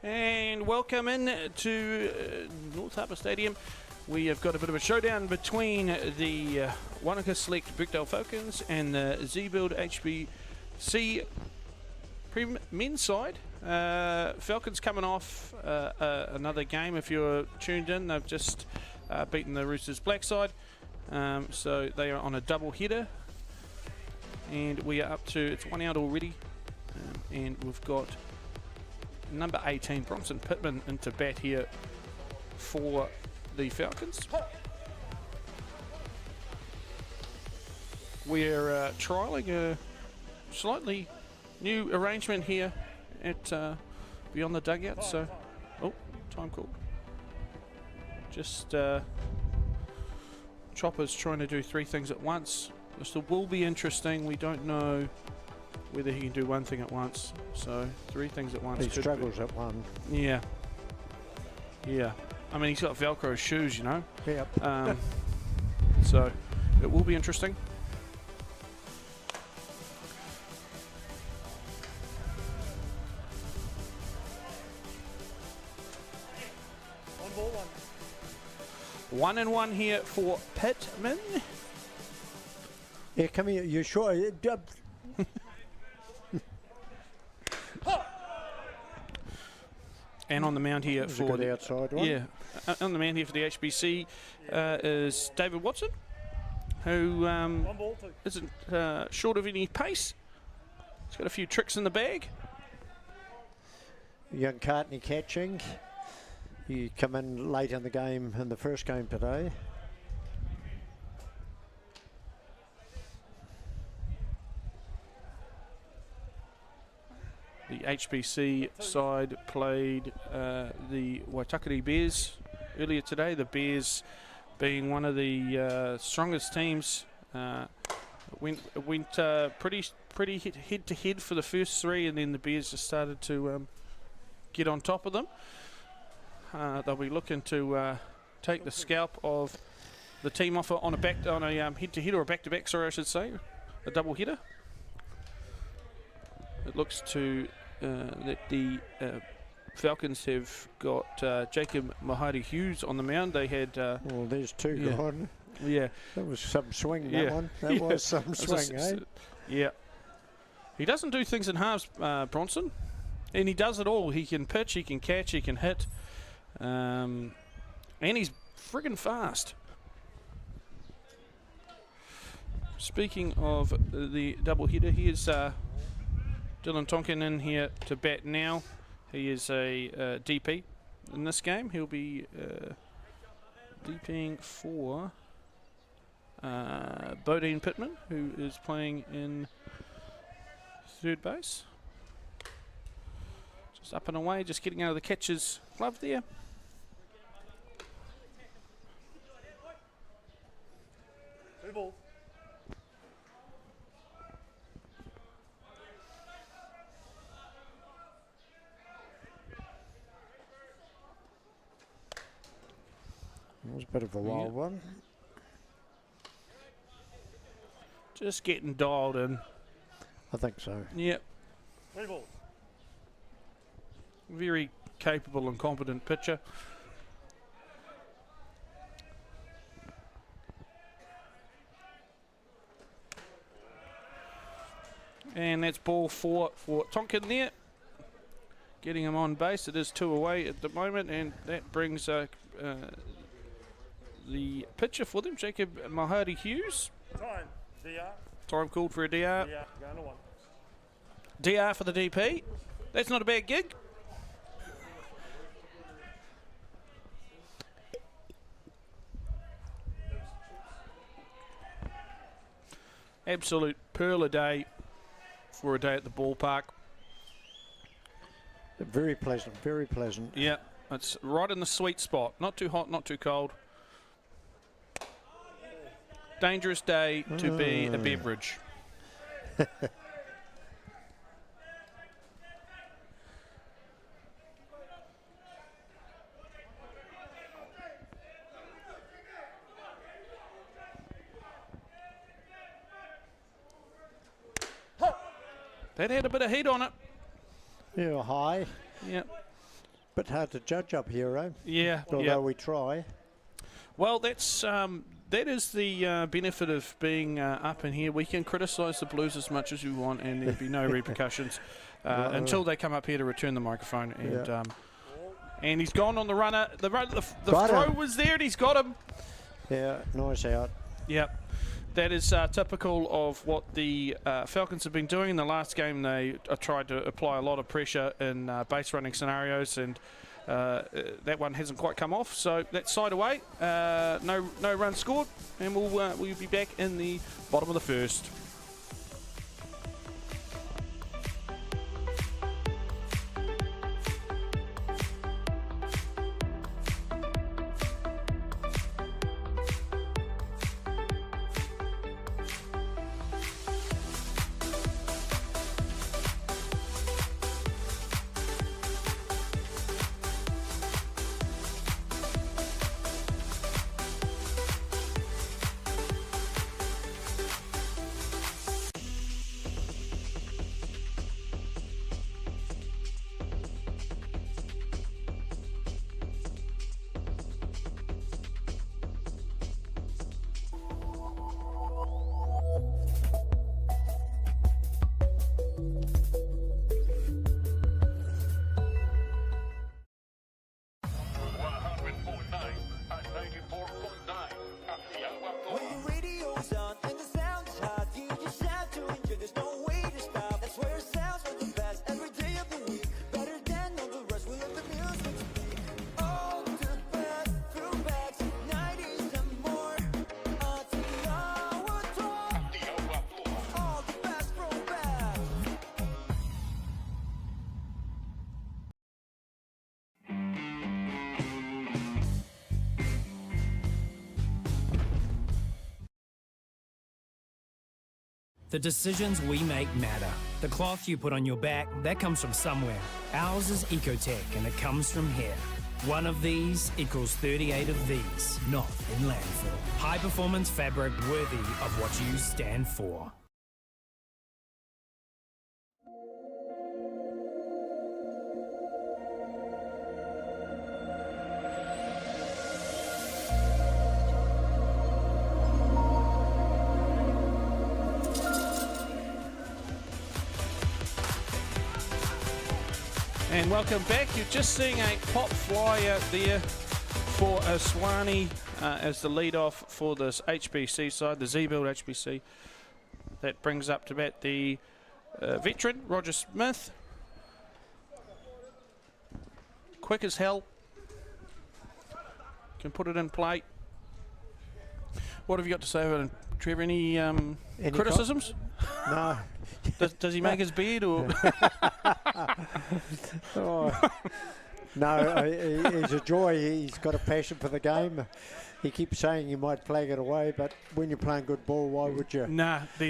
And welcome in to North Harbour Stadium. We have got a bit of a showdown between the Wanaka Select Dugout Falcons and the Z-Build HBC men's side. Falcons coming off another game. If you're tuned in, they've just beaten the Roosters black side. So they are on a double header. And we are up to, it's 1 out already. And we've got number 18, Bronson Pittman, into bat here for the Falcons. We're trialling a slightly new arrangement here at Beyond the Dugout. So, time call. Just Chopper's trying to do 3 things at once. This will be interesting. We don't know whether he can do one thing at once. So 3 things at once. He struggles at one. Yeah. Yeah. I mean, he's got Velcro shoes, you know. Yep. So it will be interesting. On ball 1 and 1 here for Pittman. Yeah, come here. You sure? And on the mound here for the outside one. Yeah, on the mound here for the HBC is David Watson, who isn't short of any pace. He's got a few tricks in the bag. Young Cartney catching. He come in late in the game, in the first game today. The HBC side played the Waitakere Bears earlier today. The Bears being one of the strongest teams. Went pretty head to head for the first 3, and then the Bears just started to get on top of them. They'll be looking to take the scalp of the team off on a head to head, or a back to back, sorry I should say, a double header. It looks to that the Falcons have got Jacob Mahari-Hughes on the mound. They had... well, there's 2 gone. Yeah. That was some swing, that one. That was some swing, eh? Yeah. He doesn't do things in halves, Bronson. And he does it all. He can pitch, he can catch, he can hit. And he's friggin' fast. Speaking of the double hitter, here's... Dylan Tonkin in here to bat now. He is a DP in this game. He'll be DPing for Bodine Pittman, who is playing in third base. Just up and away, just getting out of the catcher's glove there. Two balls. It was a bit of a wild one. Just getting dialed in. I think so. Yep. 3 balls. Very capable and competent pitcher. And that's ball 4 for Tonkin there. Getting him on base. It is 2 away at the moment, and that brings the pitcher for them, Jacob Mahari-Hughes. Time. DR. Time called for a DR. DR. Going to 1. DR for the DP. That's not a bad gig. Absolute pearl a day for a day at the ballpark. Very pleasant, very pleasant. Yeah, it's right in the sweet spot. Not too hot, not too cold. Dangerous day to be a beverage. That had a bit of heat on it. Yeah, high. Yep. Bit hard to judge up here, eh? Yeah, Although we try. Well, that is the benefit of being up in here. We can criticise the Blues as much as we want, and there'd be no repercussions until they come up here to return the microphone. And and he's gone on the runner. The throw was there, and he's got him. Yeah, nice out. Yep. That is typical of what the Falcons have been doing. In the last game, they tried to apply a lot of pressure in base running scenarios, and that one hasn't quite come off. So that's side away. No runs scored, and we'll be back in the bottom of the first. The decisions we make matter. The cloth you put on your back, that comes from somewhere. Ours is Ecotech, and it comes from here. One of these equals 38 of these, not in landfill. High performance fabric worthy of what you stand for. And welcome back. You're just seeing a pop fly out there for Aswani as the lead-off for this HBC side, the Z-Build HBC. That brings up to bat the veteran, Roger Smith. Quick as hell. Can put it in play. What have you got to say about him, Trevor? Any criticisms? No. Does he make his bed or? No, he's a joy. He's got a passion for the game. He keeps saying he might flag it away, but when you're playing good ball, why would you? Nah, he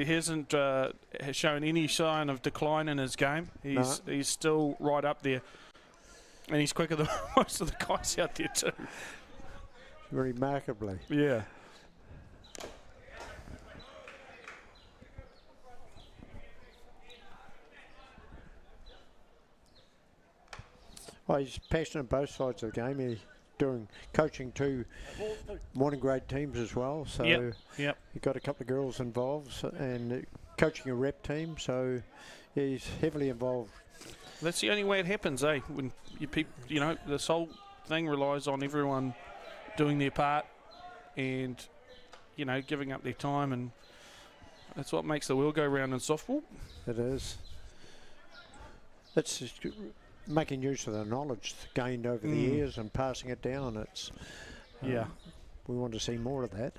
hasn't shown any sign of decline in his game. He's still right up there, and he's quicker than most of the guys out there too. Remarkably. Yeah. Well, he's passionate on both sides of the game. He's coaching two morning grade teams as well. So yep. He got a couple of girls involved and coaching a rep team. So he's heavily involved. That's the only way it happens, eh? When you know, this whole thing relies on everyone doing their part and, you know, giving up their time, and that's what makes the wheel go round in softball. It is. It's just making use of the knowledge gained over the years and passing it down. It's we want to see more of that.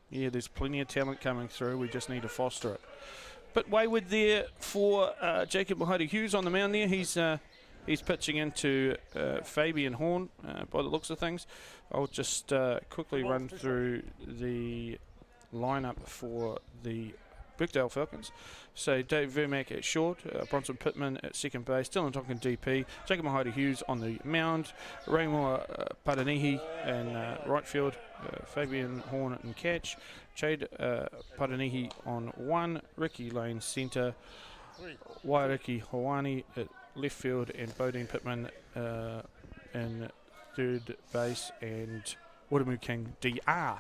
Yeah, there's plenty of talent coming through. We just need to foster it. But wayward there for Jacob Mahodi-Hughes on the mound there. He's pitching into Fabian Horn by the looks of things. I'll just quickly run through the lineup for the Birkdale Falcons. So Dave Vermack at short, Bronson Pittman at second base, Dylan Tonkin DP, Jacob Mahodi-Hughes on the mound, Raymore Padanihi in right field, Fabian Horn in catch, Chade Padanihi on one, Ricky Lane centre, 3. Wairiki Hawani at left field, and Bodine Pittman in third base, and Wadamu King DR.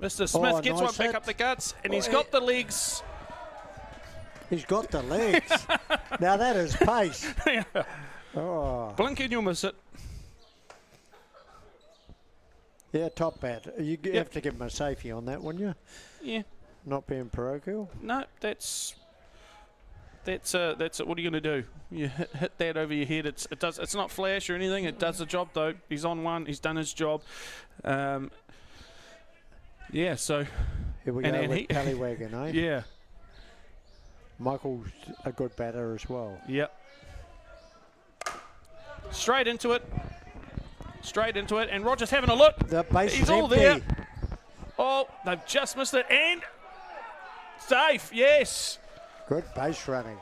Mr. Smith gets nice one back hit. up the guts, and he's got the legs. He's got the legs. Now that is pace. Oh. Blink and you'll miss it. Yeah, top bat. You have to give him a safety on that, wouldn't you? Yeah. Not being parochial. No, that's it. What are you going to do? You hit that over your head. It's not flash or anything. It does the job though. He's on one. He's done his job. Yeah. So. Here we go with Tallywagon, eh? Yeah. Michael's a good batter as well. Yep. Straight into it. And Roger's having a look. The base He's is all empty. there. Oh, they've just missed it. And safe, yes. Good base running.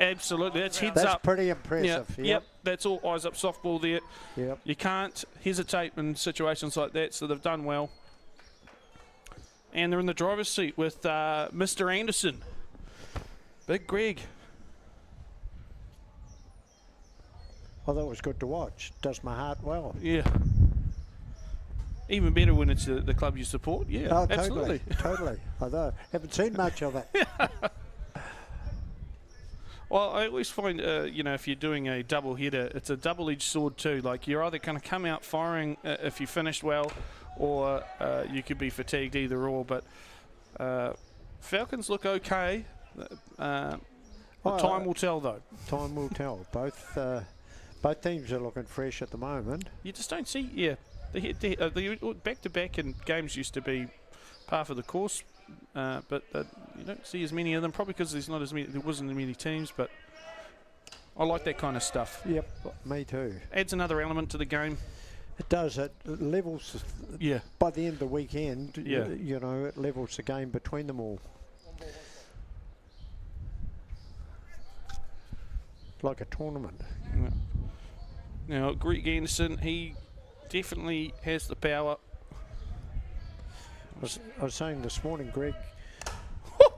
Absolutely. That's heads That's up. pretty impressive. Yep. That's all eyes up softball there. Yep. You can't hesitate in situations like that, so they've done well. And they're in the driver's seat with Mr. Anderson. Big Greg. Oh, that was good to watch. Does my heart well. Yeah. Even better when it's the club you support. Yeah, Oh, absolutely. totally. Although haven't seen much of it. Well, I always find, if you're doing a double header, it's a double-edged sword too. Like, you're either going to come out firing if you finished well, or you could be fatigued, either or. But Falcons look okay. Time will tell, though. Time will tell. Both teams are looking fresh at the moment. You just don't see, the back-to-back in games used to be par for the course, but you don't see as many of them, probably because there wasn't as many teams, but I like that kind of stuff. Yep, me too. Adds another element to the game. It does. It levels. Yeah. By the end of the weekend, Yeah. it levels the game between them all. Like a tournament. Yeah. Now, Greg Anderson, he definitely has the power. I was saying this morning, Greg.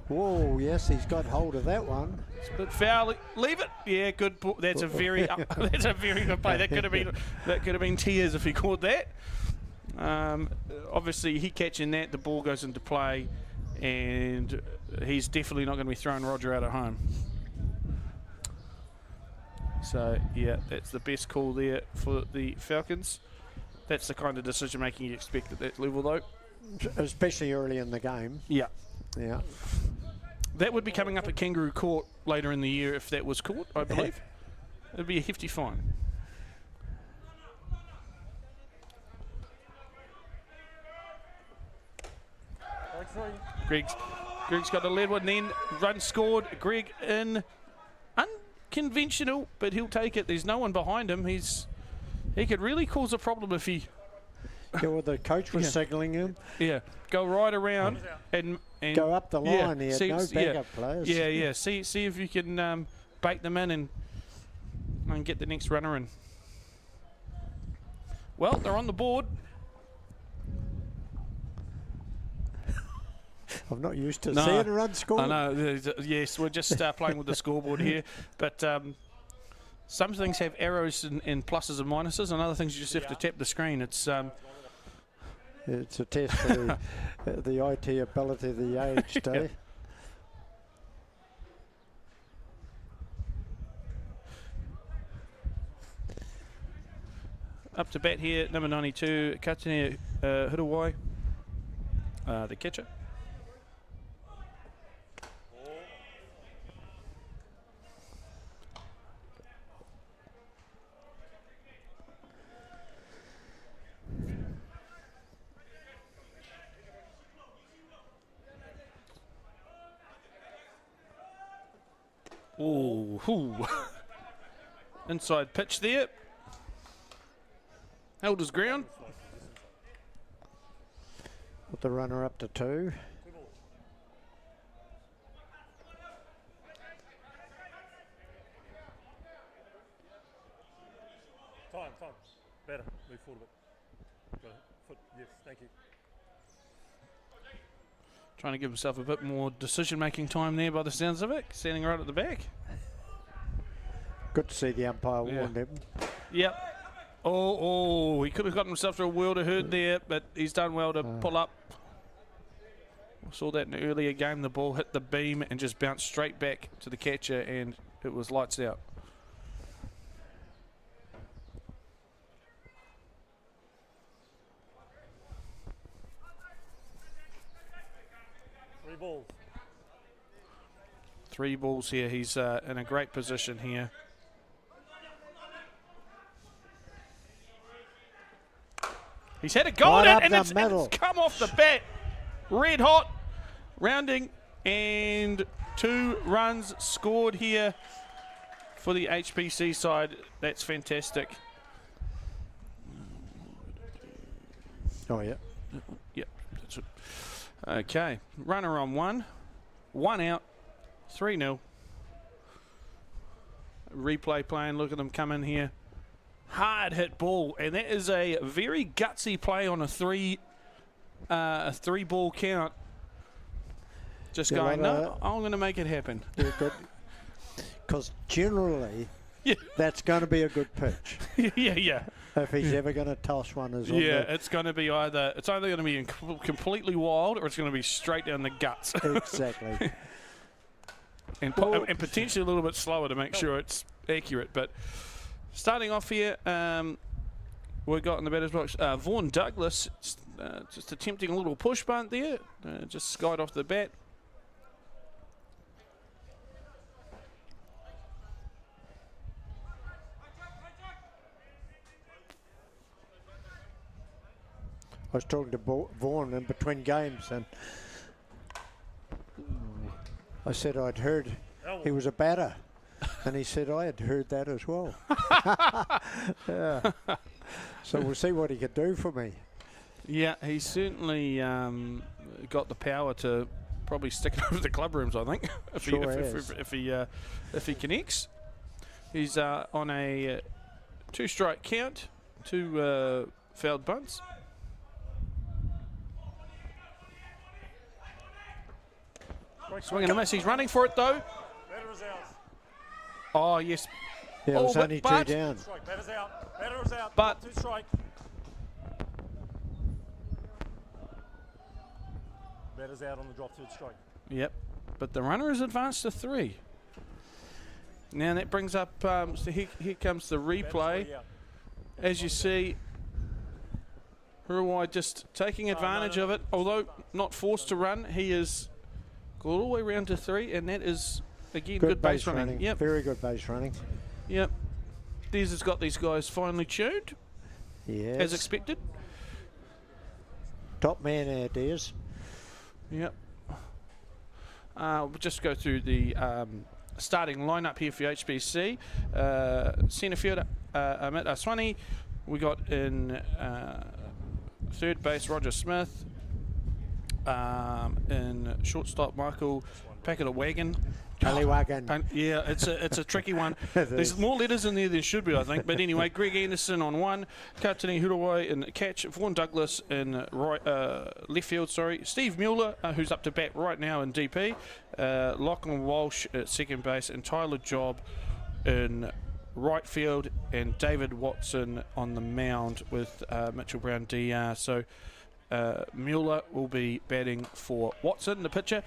Whoa, yes, he's got hold of that one. It's a bit foul. Leave it. Yeah, good. That's a very that's a very good play. That could have been tears if he caught that. Obviously, he catching that, the ball goes into play, and he's definitely not going to be throwing Roger out at home. So, yeah, that's the best call there for the Falcons. That's the kind of decision-making you expect at that level, though. Especially early in the game. Yeah. Yeah. That would be coming up at Kangaroo Court later in the year if that was caught, I believe. It'd be a hefty fine. Greg's got a lead one then. Run scored. Greg in unconventional, but he'll take it. There's no one behind him. He could really cause a problem if he... Yeah, well, the coach was signalling him. Yeah, go right around and go up the line. He had no backup players. Yeah. See if you can bait them in and get the next runner in. Well, they're on the board. I'm not used to seeing a run scored. I know. Yes, we're just playing with the scoreboard here, but some things have arrows and pluses and minuses, and other things you just have to tap the screen. It's a test for the IT ability of the aged, eh? Up to bat here, number 92, Katene Hirawai, the catcher. Ooh. Inside pitch there. Held his ground. Put the runner up to 2. Time. Better. Move forward a bit. Got it. Foot. Yes, thank you. Trying to give himself a bit more decision-making time there by the sounds of it, standing right at the back. Good to see the umpire Yeah. warned him. Yep. Oh, he could have gotten himself to a world of hurt there, but he's done well to pull up. I saw that in the earlier game. The ball hit the beam and just bounced straight back to the catcher, and it was lights out. Three balls. 3 balls here. He's in a great position here. He's had a go Right at up it, and the middle. it's come off the bat. Red hot. Rounding, and 2 runs scored here for the HBC side. That's fantastic. Oh, yeah. Yep. That's it. Okay. Runner on 1. 1 out. 3-0. Replay playing. Look at them come in here. Hard hit ball, and that is a very gutsy play on a 3 ball count. Just Yeah, going, well, no, I'm going to make it happen. Yeah, good. Because generally, Yeah. that's going to be a good pitch. yeah. If he's ever going to toss one as on Yeah, the- it's going to be either going to be completely wild, or it's going to be straight down the guts. Exactly. and Well- and potentially a little bit slower to make sure it's accurate. But starting off here, we've got in the batter's box Vaughan Douglas, just attempting a little push bunt there, just skied off the bat. I was talking to Vaughan in between games, and I said I'd heard he was a batter, and he said I had heard that as well. Yeah. So we'll see what he could do for me. Yeah, he's certainly got the power to probably stick it over the club rooms, I think, if he connects. He's on a 2-strike count, 2 fouled bunts. Swing and a miss. He's running for it though. Batter is out. Oh yes, Yeah, it was but- only 2 but- down. Strike. Batter's out. Batter is out. But- 2 strike. Batter's out on the drop 3rd strike. Yep, but the runner is advanced to 3. Now that brings up. So here comes the replay. Batter's already out. As you see, Hurawai just taking advantage of it. Although not forced to run, he is all the way around to 3, and that is again good base running. Yep, Very good base running. yep. Des has got these guys finely tuned Yes. as expected. Top man there, Des. Yep. We'll just go through the starting lineup here for HBC. Centre fielder Amit Aswani. We got in 3rd base Roger Smith. In shortstop Michael Packett-Wagon. Tallywagon. Yeah, it's a tricky one. It There's is. more letters in there than should be, I think. But anyway, Greg Anderson on 1, Katini Hurawai in catch, Vaughan Douglas in left field. Steve Mueller, who's up to bat right now in DP, Lachlan Walsh at 2nd base, and Tyler Job in right field, and David Watson on the mound with Mitchell Brown DR. So Mueller will be batting for Watson, the pitcher.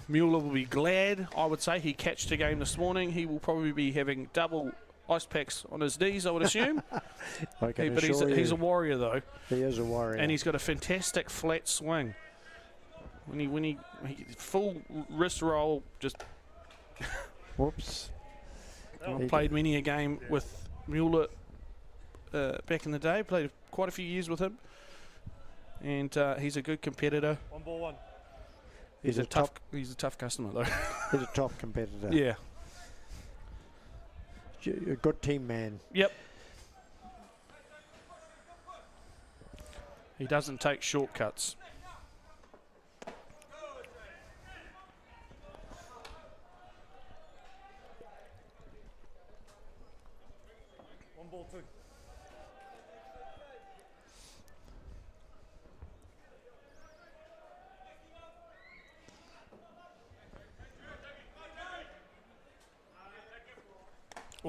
Mueller will be glad, I would say. He catched a game this morning. He will probably be having double ice packs on his knees, I would assume. I can But assure he's a you, warrior, though. he is a warrior. And he's got a fantastic flat swing. When he full wrist roll, just Whoops. He- played many a game with Mueller back in the day. Played quite a few years with him. And he's a good competitor. 1 ball 1. He's a tough customer, though. He's a top competitor. Yeah. A good team man. Yep. He doesn't take shortcuts. Ball 2.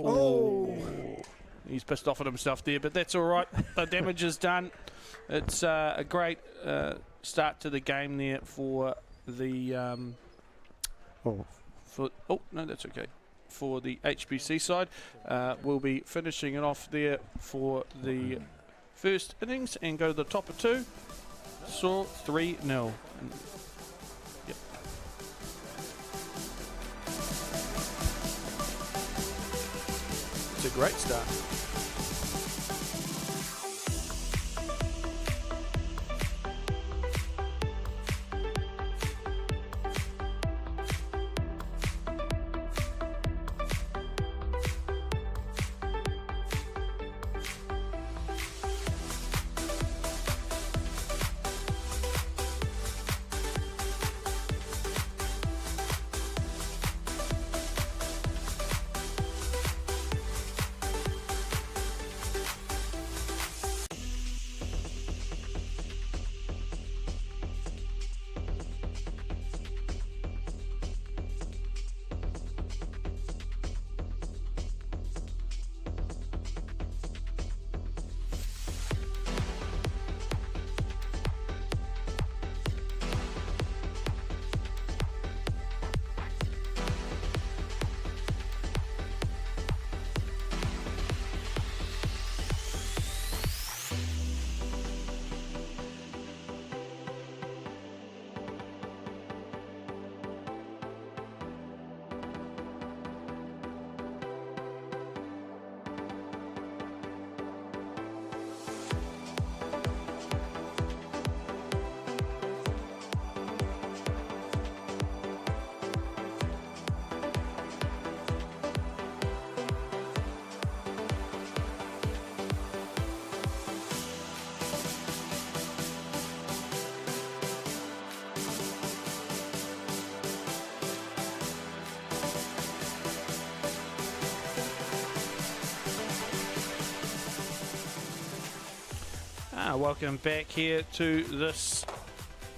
Oh. He's pissed off at himself there, but that's all right. The damage is done. It's a great start to the game there for the... no, that's okay. For the HBC side. We'll be finishing it off there for the first innings and go to the top of 2. Saw 3-0. Yep. It's a great start. Welcome back here to this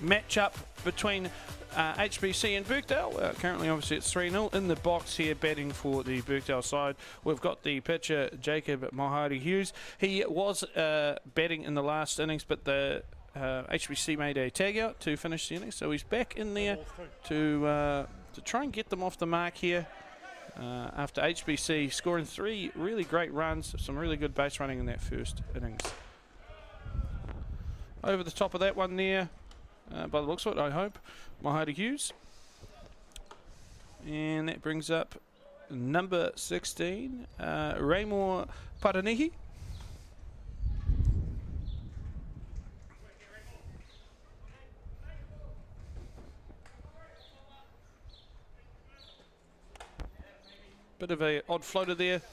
matchup between HBC and Birkdale. Currently, obviously, it's 3-0. In the box here, batting for the Birkdale side, we've got the pitcher, Jacob Mahari Hughes. He was batting in the last innings, but the HBC made a tag out to finish the innings, so he's back in there to try and get them off the mark here. After HBC scoring 3 really great runs, some really good base running in that first innings. Over the top of that one there, by the looks of it, I hope, Mahadi Hughes. And that brings up number 16, Raymore Paranihi. Bit of a odd floater there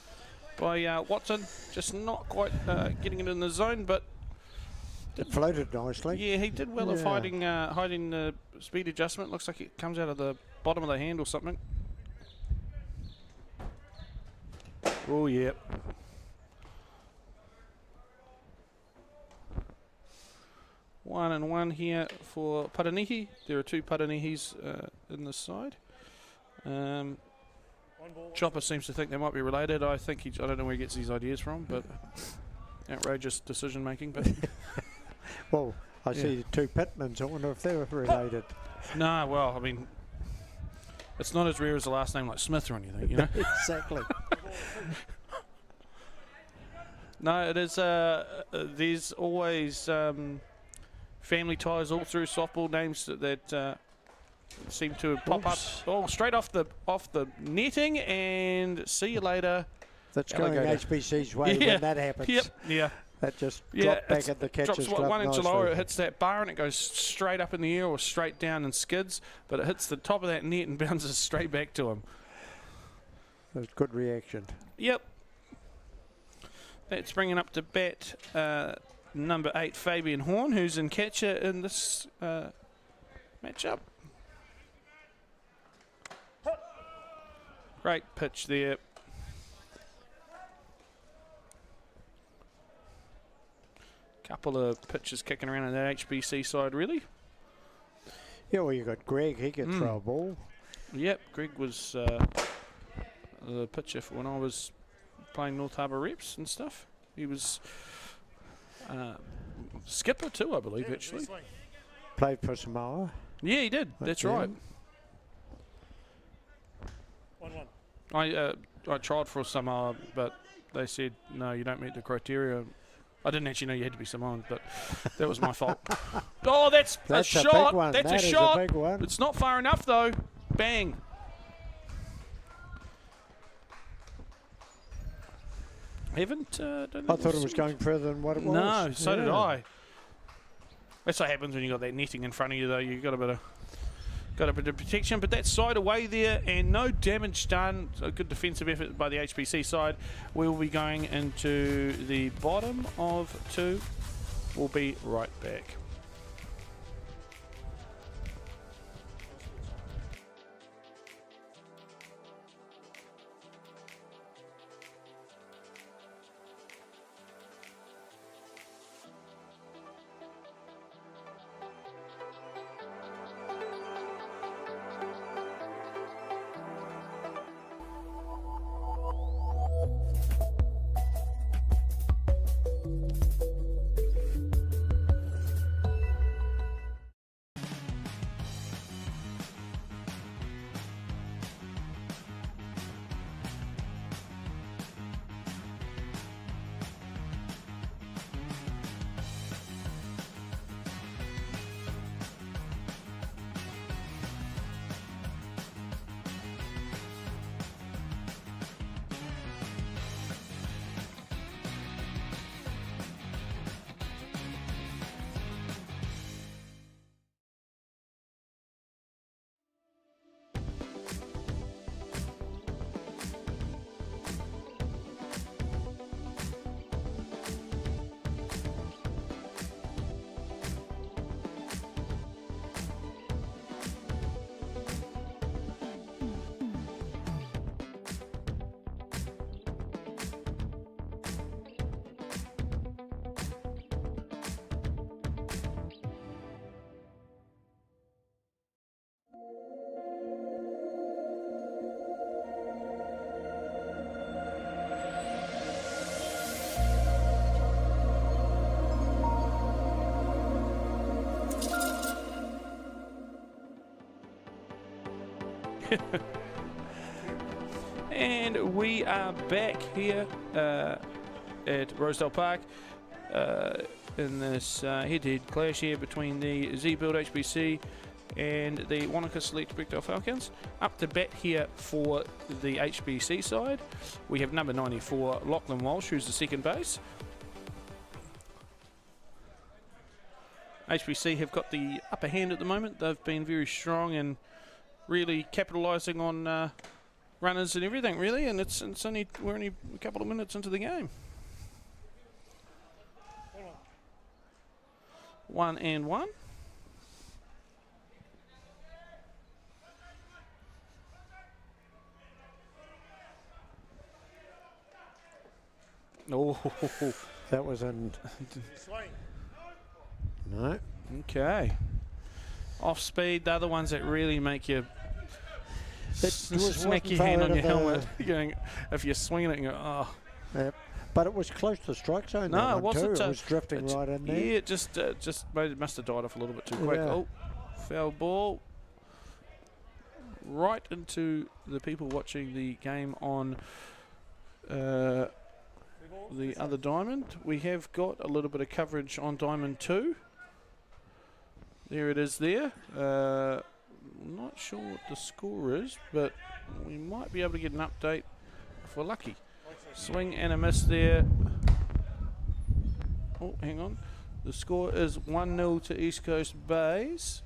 by Watson, just not quite getting it in the zone, but it floated nicely. Yeah, he did well of hiding the speed adjustment. Looks like it comes out of the bottom of the hand or something. Oh, yeah. One and one here for Paranihi. There are 2 Paranihis in this side. Chopper seems to think they might be related. I don't know where he gets these ideas from, but outrageous decision making. But well, I see 2 Pitmans. I wonder if they're related. No, well, I mean, it's not as rare as a last name like Smith or anything, you know. Exactly. No, it is. There's always family ties all through softball names that seem to pop up. Oh, straight off the netting, and see you later. That's going HBC's way when that happens. Yep. Yeah. That just dropped back at the catcher's glove. Drops 1 inch lower, it hits that bar and it goes straight up in the air or straight down and skids, but it hits the top of that net and bounces straight back to him. That's good reaction. Yep. That's bringing up to bat number 8, Fabian Horn, who's in catcher in this matchup. Great pitch there. Couple of pitches kicking around on that HBC side, really. Yeah, well, you got Greg. He could throw a ball. Yep, Greg was the pitcher for when I was playing North Harbour reps and stuff. He was skipper too, I believe, actually. Swing. Played for Samoa. Yeah, he did. That's Yeah. right. 1-1. I tried for Samoa, but they said, no, you don't meet the criteria. I didn't actually know you had to be Samoan, but that was my fault. Oh, that's a shot. Big one. That's That a is shot. a big one. It's not far enough, though. Bang. Haven't. I thought it was going further than what it was. No, so did Yeah. I. That's what happens when you got that netting in front of you, though. You got a bit of protection, but that's side away there, and no damage done. A good defensive effort by the HBC side. We'll be going into the bottom of 2. We'll be right back. And we are back here at Rosedale Park in this head-to-head clash here between the Z-Build HBC and the Wanaka Select Brickdale Falcons. Up to bat here for the HBC side, we have number 94, Lachlan Walsh, who's the second base. HBC have got the upper hand at the moment. They've been very strong and really capitalising on runners and everything, really. And we're only a couple of minutes into the game. 1-1. Oh, That was in. Swing. No. okay. Off speed, the other ones that really make you smack your hand on your helmet. Going, if you're swinging it, and you go, oh. Yep. But it was close to strike zone. No, that it one wasn't. too. It was drifting right in there. Yeah, it just must have died off a little bit too quick. Yeah. Oh, foul ball. Right into the people watching the game on the other diamond. We have got a little bit of coverage on diamond 2. There it is there. I'm not sure what the score is, but we might be able to get an update if we're lucky. Swing and a miss there. Oh, hang on. The score is 1-0 to East Coast Bays.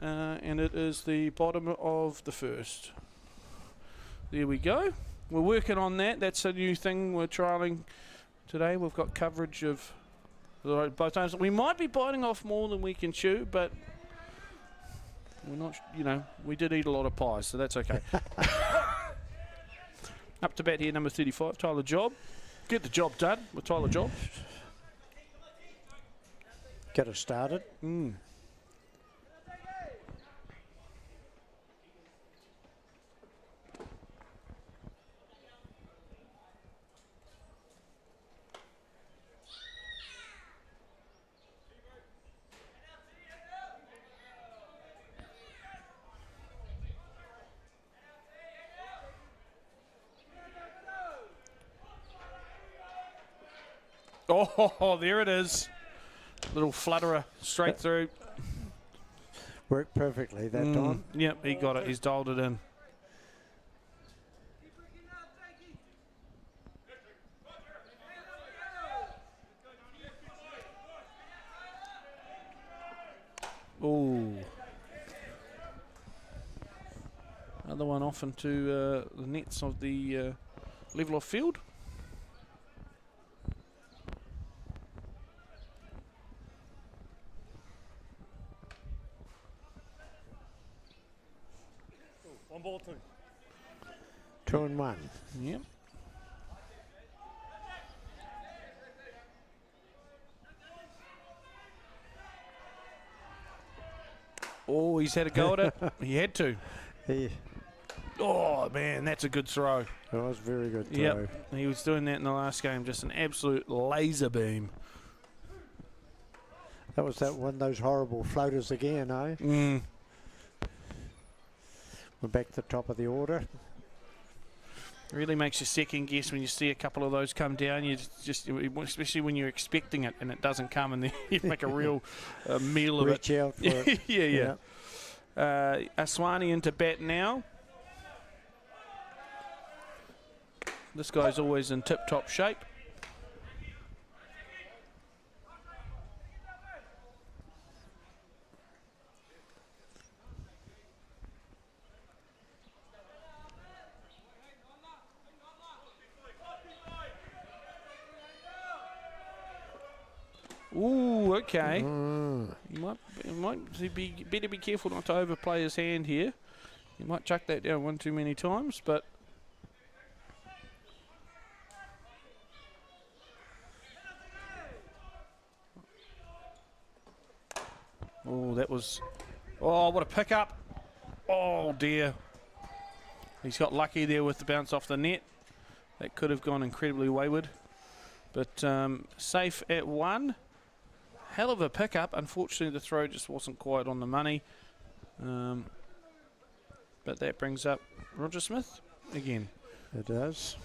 And it is the bottom of the first. There we go. We're working on that. That's a new thing we're trialling today. We've got coverage of both times. We might be biting off more than we can chew, but we're not, we did eat a lot of pies, so that's okay. Up to bat here, number 35, Tyler Job. Get the job done with Tyler Job. Get us started. Oh, there it is. Little flutterer straight through. Worked perfectly that time. Yep, he got it. He's dialed it in. Oh. Another one off into the nets of the level of field. One ball, 2. 2 and 1. Yep. Oh, he's had a go at it. He had to. Oh, man, that's a good throw. That was a very good throw. Yep, he was doing that in the last game. Just an absolute laser beam. That was one of those horrible floaters again, eh? We're back to the top of the order. Really makes you second guess when you see a couple of those come down. You just, especially when you're expecting it and it doesn't come, and then you make a real meal of Reach it. out for it. Yeah. Aswani into bat now. This guy's always in tip-top shape. Ooh, okay. He might be better be careful not to overplay his hand here. He might chuck that down one too many times, but oh, that was what a pickup. Oh dear. He's got lucky there with the bounce off the net. That could have gone incredibly wayward. But safe at 1. Hell of a pickup. Unfortunately, the throw just wasn't quite on the money. But that brings up Roger Smith again. It does.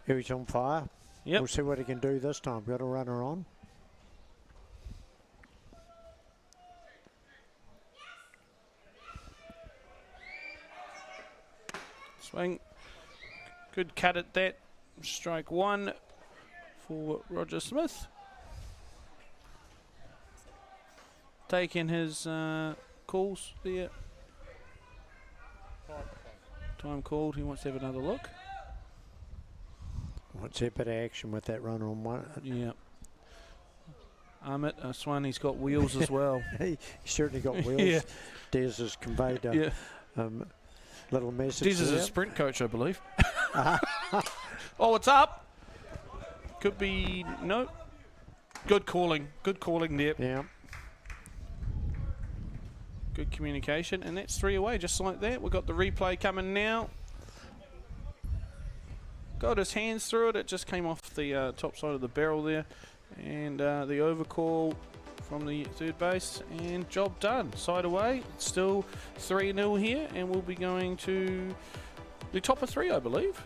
Here he's on fire. Yep. We'll see what he can do this time. Got a runner on. Swing. Good cut at that. Strike 1 for Roger Smith. Taking his calls there. Time called. He wants to have another look. What's a bit of action with that runner on one? Yeah. Amit Swan, he's got wheels as well. He certainly got wheels. Yeah. Des has conveyed a little message. Des is a sprint coach, I believe. Oh, it's up. Could be no. Good calling. Good calling there. Yeah. Good communication, and that's 3 away, just like that. We've got the replay coming now. Got his hands through it. It just came off the top side of the barrel there, and the overcall from the third base, and job done. Side away. Still 3-0 here, and we'll be going to the top of 3, I believe.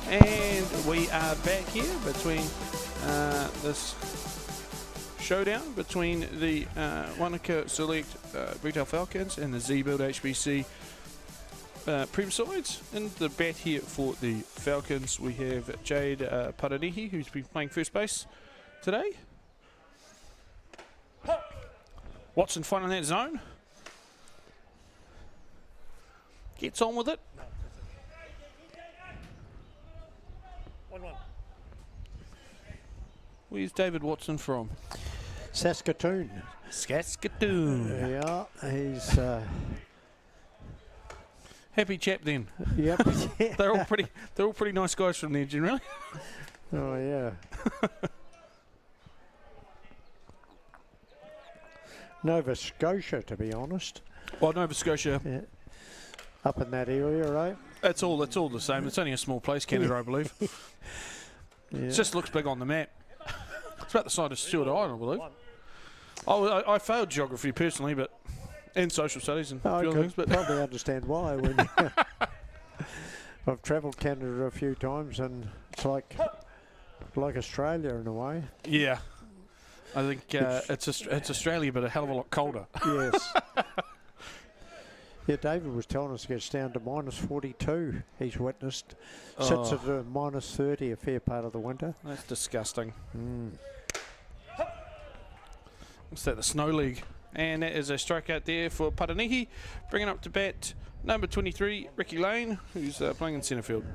And we are back here between this showdown between the Wanaka Select Retail Falcons and the Z-Build HBC Prem sides. In the bat here for the Falcons, we have Jade Paranihi, who's been playing first base today. Watson finding that zone. Gets on with it. 1-1. Where's David Watson from? Saskatoon. Saskatoon. Yeah, he's... Happy chap then. Yep. They're all pretty nice guys from there generally. Oh, yeah. Nova Scotia, to be honest. Well, Nova Scotia. Yeah. Up in that area, right? It's all the same. It's only a small place, Canada, I believe. Yeah. It just looks big on the map. It's about the size of Stewart Island, I believe. 1. I failed geography personally, but and social studies and I few could things. But probably understand why. When I've travelled Canada a few times, and it's like Australia in a way. yeah, I think it's Australia, but a hell of a lot colder. Yes. Yeah, David was telling us it gets down to minus 42. He's witnessed. Sits at minus 30 a fair part of the winter. That's disgusting. Mm. What's that? The Snow League. And that is a strikeout there for Paranihi. Bringing up to bat number 23, Ricky Lane, who's playing in centre field.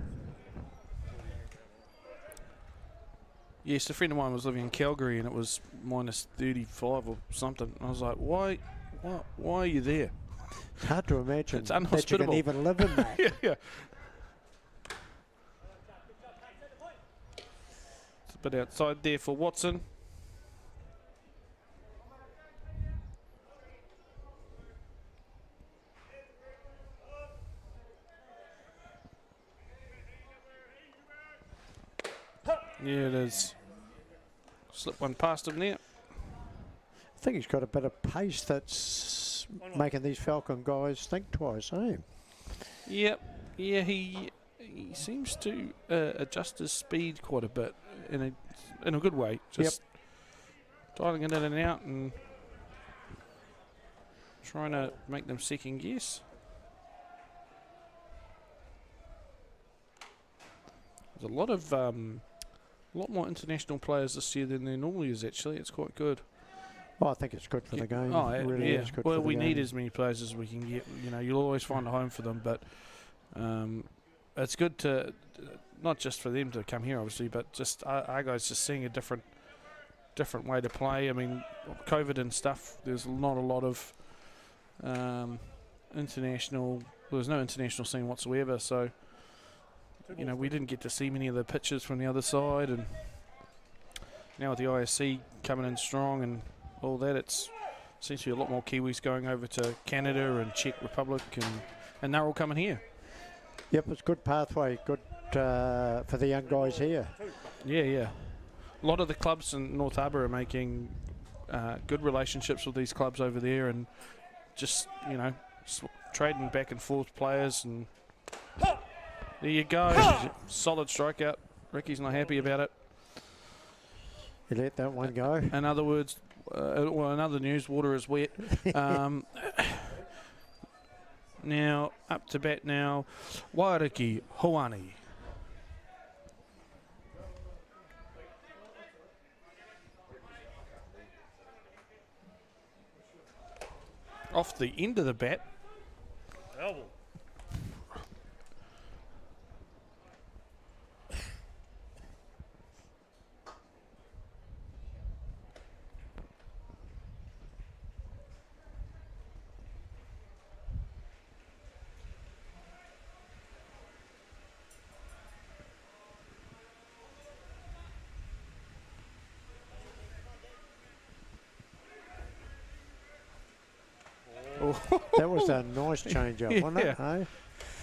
Yes, a friend of mine was living in Calgary and it was minus 35 or something. I was like, why are you there? It's hard to imagine It's that you unhospitable. can even live in that. yeah. It's a bit outside there for Watson. Yeah, it is. Slip one past him there. I think he's got a bit of pace that's making these Falcon guys think twice, eh? Yep. Yeah, he seems to adjust his speed quite a bit in a good way. Just dialing it in and out and trying to make them second guess. There's a lot more international players this year than there normally is. Actually, it's quite good. Oh, I think it's good for the game. Oh, It really yeah. is good Well, for the we game. need as many players as we can get. You know, you'll always find a home for them, but it's good to not just for them to come here, obviously, but just our guys just seeing a different way to play. I mean, COVID and stuff. There's not a lot of international. There was no international scene whatsoever, so. You know, we didn't get to see many of the pitches from the other side, and now with the ISC coming in strong and all that, it seems to be a lot more Kiwis going over to Canada and Czech Republic, and they're all coming here. Yep, it's good pathway, good for the young guys here. Yeah. A lot of the clubs in North Harbour are making good relationships with these clubs over there, and just, you know, trading back and forth players and... There you go. Solid strikeout. Ricky's not happy about it. You let that one go. In other words, well, in other news, water is wet. Now, up to bat now, Wairiki Hoani. Off the end of the bat. Elbow. That was a nice change up, wasn't it? Eh?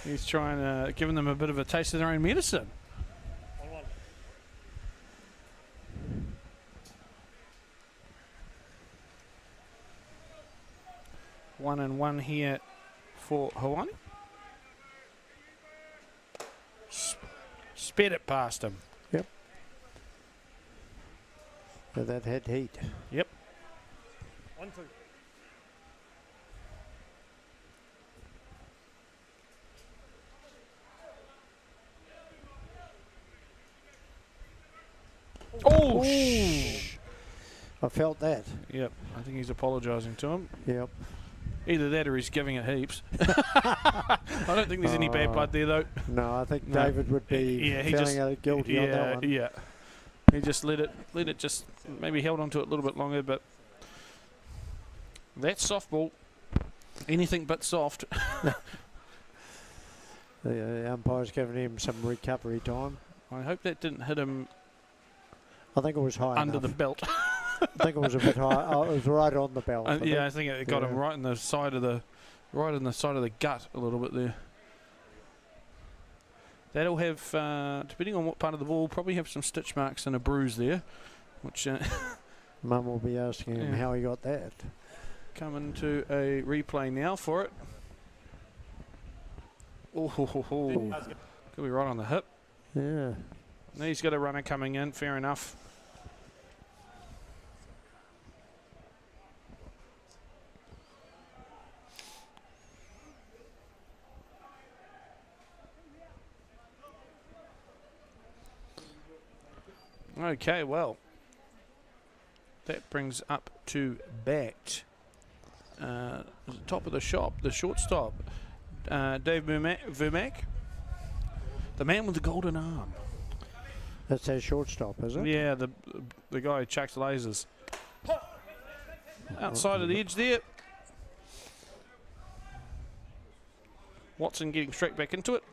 He's trying giving them a bit of a taste of their own medicine. 1-1. 1-1 here for Hawani. sped it past him. Yep. So that had heat. Yep. 1-2. Oh, I felt that. Yep, I think he's apologising to him. Yep. Either that or he's giving it heaps. I don't think there's any bad blood there, though. No, I think No. David would be feeling guilty on that one. Yeah. He just let it just maybe held onto it a little bit longer, but that softball, anything but soft. The umpire's giving him some recovery time. I hope that didn't hit him I think it was high under enough. the belt. I think it was a bit high. Oh, it was right on the belt. I think it got him Yeah. right in the side of the gut a little bit there. That'll have, depending on what part of the ball, probably have some stitch marks and a bruise there, which Mum will be asking him Yeah. how he got that. coming to a replay now for it. Oh, could be right on the hip. Yeah. Now he's got a runner coming in, fair enough. Okay, well, that brings up to bat. Top of the shop, the shortstop, Dave Vermack, the man with the golden arm. That's our shortstop, is it? Yeah, the guy who chucks lasers. Outside of the edge there. Watson getting straight back into it.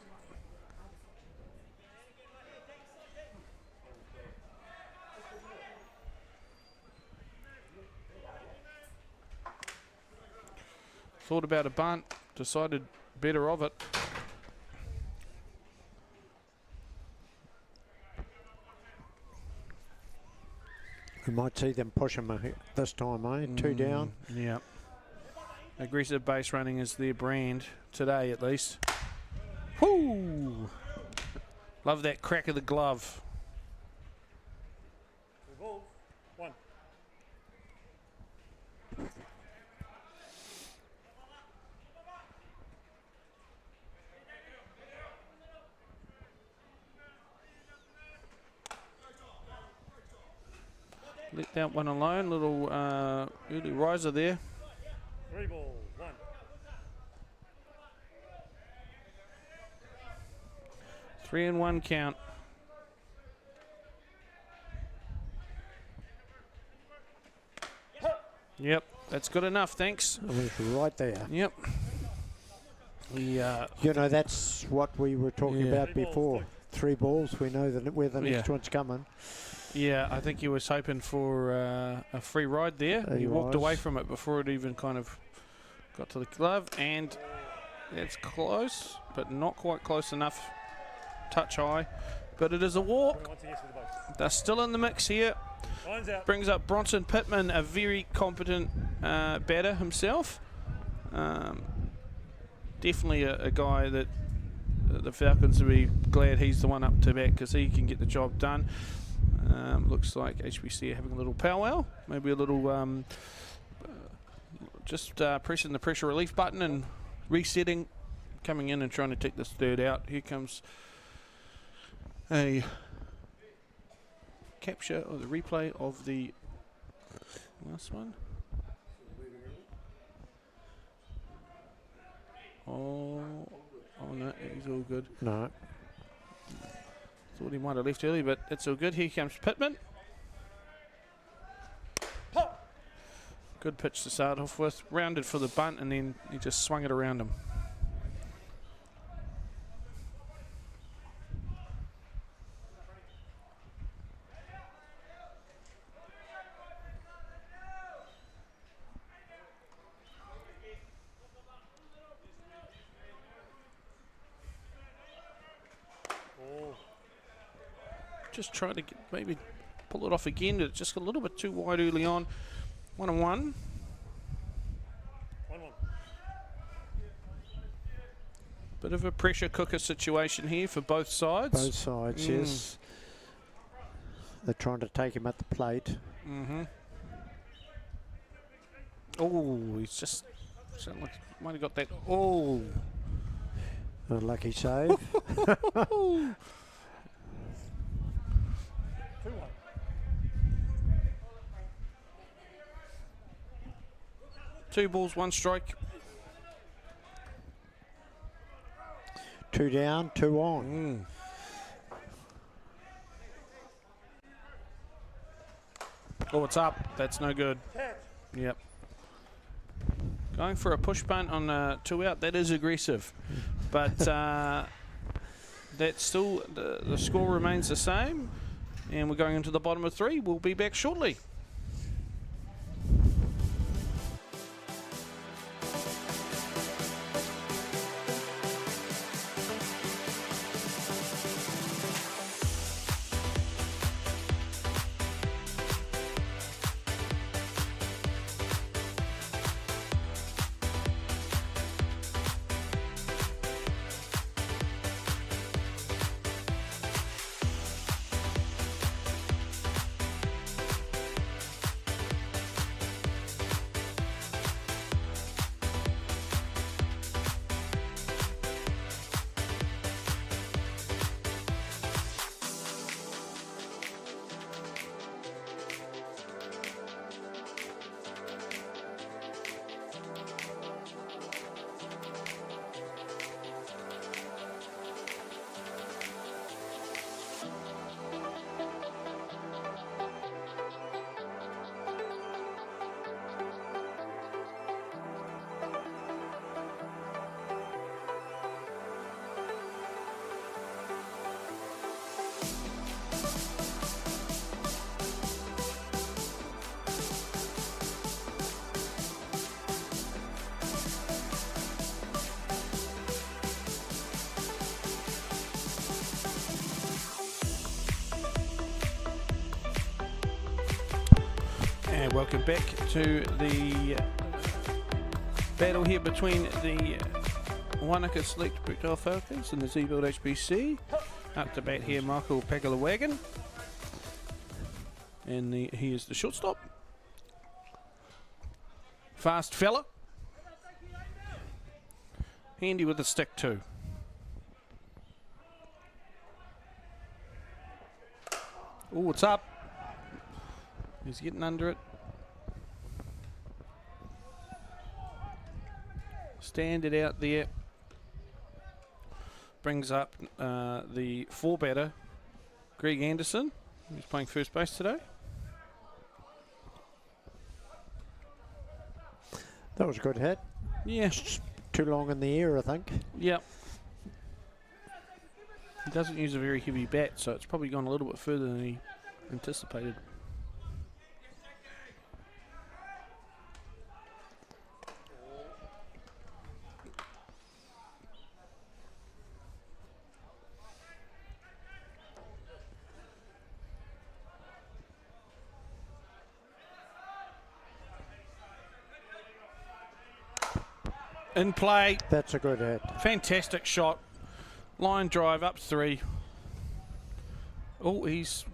Thought about a bunt, decided better of it. We might see them push him this time, eh? 2 down. Yeah. Aggressive base running is their brand today, at least. Whoo! Love that crack of the glove. 2 balls. 1. Let that one alone. Little early riser there. 3 balls. 1. Three and one count. Yep, that's good enough. Thanks. It was right there. Yep. We You know, that's what we were talking Yeah. about before. 3 balls. We know that where the next Yeah. one's coming. yeah, I think he was hoping for a free ride there. He He walked away was. from it before it even kind of got to the glove, and it's close, but not quite close enough. Touch high, but it is a walk. Once a yes for the both. They're still in the mix here. Line's out. Brings up Bronson Pittman, a very competent batter himself. Definitely a guy that the Falcons will be glad he's the one up to bat because he can get the job done. Looks like HBC are having a little powwow, maybe a little just pressing the pressure relief button and resetting, coming in and trying to take this third out. Here comes a capture or the replay of the last one. Oh no, he's all good. No. Thought he might have left early, but it's all good. Here comes Pittman. Good pitch to start off with. Rounded for the bunt, and then he just swung it around him. Just trying to maybe pull it off again. It's just a little bit too wide early on. 1-1. 1-1. Bit of a pressure cooker situation here for both sides. Both sides, yes. They're trying to take him at the plate. Oh, he's just sounded like he might have got that. Oh, A lucky save. 2-1. 2 balls, 1 strike. 2 down, 2 on. Oh, it's up. That's no good. Yep. Going for a push punt on 2 out. That is aggressive, but that's still the score remains the same, and we're going into the bottom of 3. We'll be back shortly. And welcome back to the battle here between the Wanaka Select Brookdale Falcons and the Z-Build HBC. Up to bat here, Michael Pagalawagan. And he is the shortstop. Fast fella. Handy with the stick too. Oh, it's up. He's getting under it. Standard out there. Brings up the 4-batter, Greg Anderson, who's playing first base today. That was a good hit. Yeah. Too long in the air, I think. Yep. He doesn't use a very heavy bat, so it's probably gone a little bit further than he anticipated. In play. That's a good hit. Fantastic shot. Line drive up 3. Oh, he's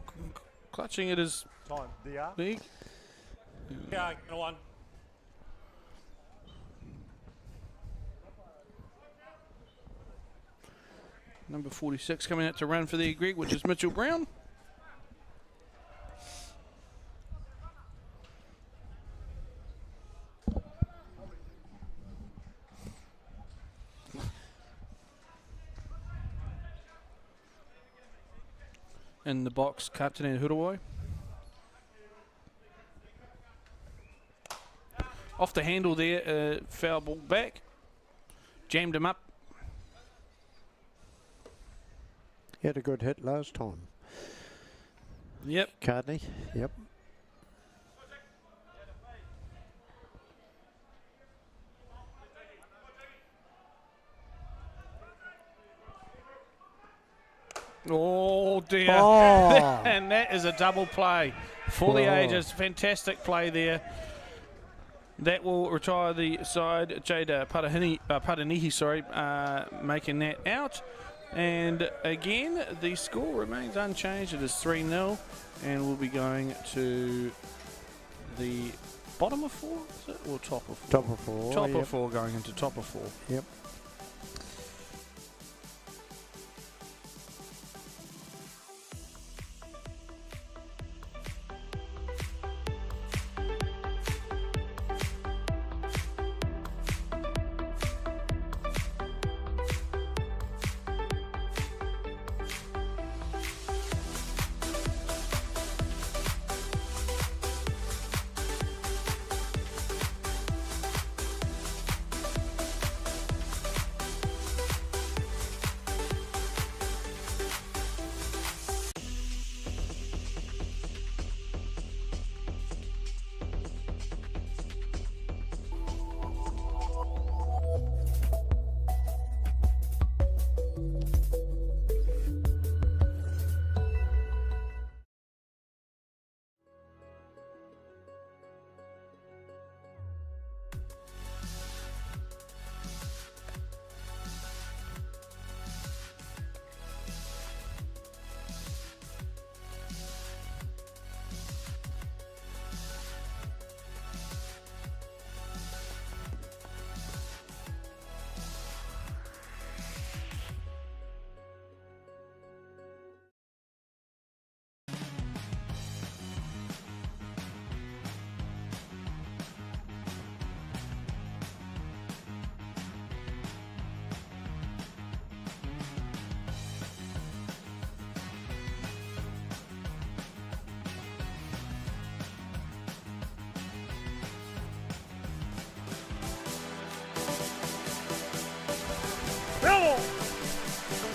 clutching at his Time. DR. leg. Yeah, 1. Number 46 coming out to run for the Greg, which is Mitchell Brown. In the box, Captain and Hurawai. Off the handle there, foul ball back. Jammed him up. He had a good hit last time. Yep. Cardney, yep. Oh dear. Oh. And that is a double play for the ages. Fantastic play there. That will retire the side. Jade Padanihi, making that out. And again, the score remains unchanged. It is 3-0, and we'll be going to the bottom of 4, is it? Or top of 4? Top of 4. Top of 4, going into top of 4. Yep.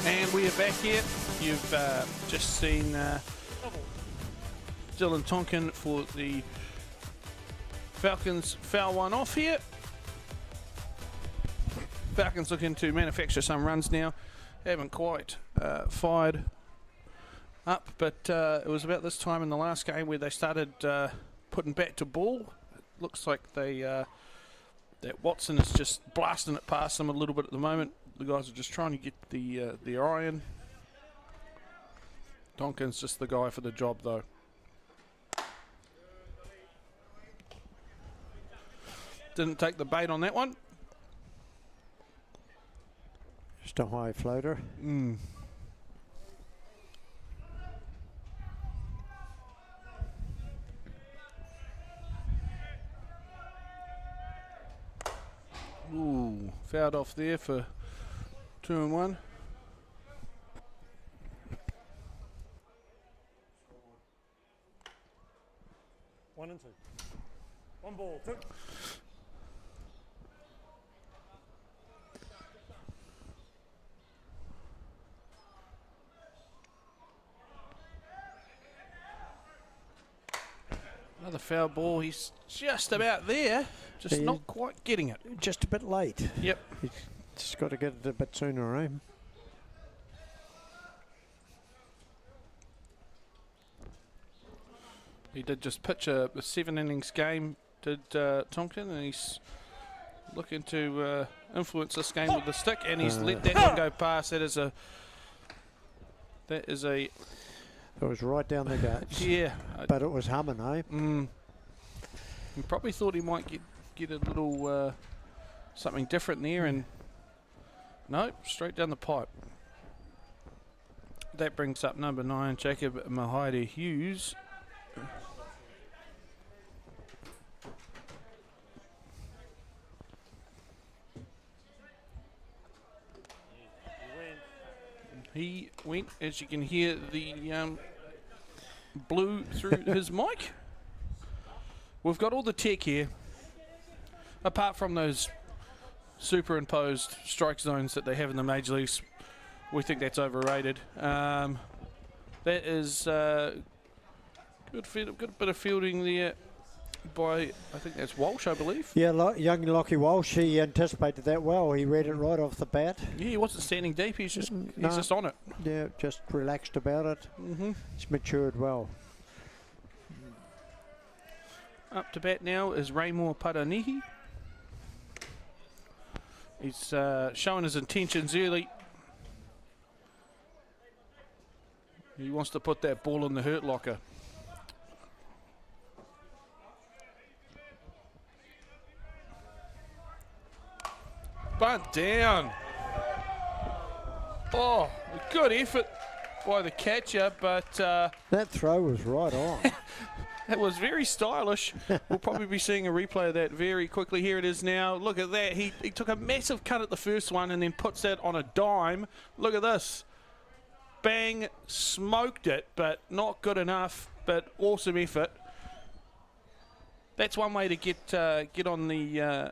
And we are back here. You've just seen Dylan Tonkin for the Falcons foul one off here. Falcons looking to manufacture some runs now. Haven't quite fired up, but it was about this time in the last game where they started putting bat to ball. It looks like they that Watson is just blasting it past them a little bit at the moment. The guys are just trying to get the iron. Tonkin's just the guy for the job, though. Didn't take the bait on that one. Just a high floater. Ooh, fouled off there for 2 and 1. One and two. One ball, 2. Another foul ball. He's just about there, just not quite getting it. Just a bit late. Yep. He's just got to get it a bit sooner, eh? He did just pitch a 7 innings game, did Tonkin, and he's looking to influence this game with the stick, and he's let that one go past. That is a. It was right down the guts. Yeah. But it was humming, eh? He probably thought he might get a little something different there, and no, straight down the pipe. That brings up number 9, Jacob Mahaida Hughes. He went, as you can hear, the blew through his mic. We've got all the tech here, apart from those superimposed strike zones that they have in the major leagues. We think that's overrated. That is good bit of fielding there by, I think that's Walsh, I believe. Yeah, young Lockie Walsh, he anticipated that well. He read it right off the bat. Yeah, he wasn't standing deep. He's just on it. Yeah, just relaxed about it. He's matured well. up to bat now is Raymore Paranihi. He's showing his intentions early. He wants to put that ball in the hurt locker. Bunt down. Oh, good effort by the catcher, but that throw was right on. it was very stylish. We'll probably be seeing a replay of that very quickly. Here it is now. Look at that. He took a massive cut at the first one and then puts that on a dime. Look at this. Bang, smoked it, but not good enough, but awesome effort. That's one way to get on the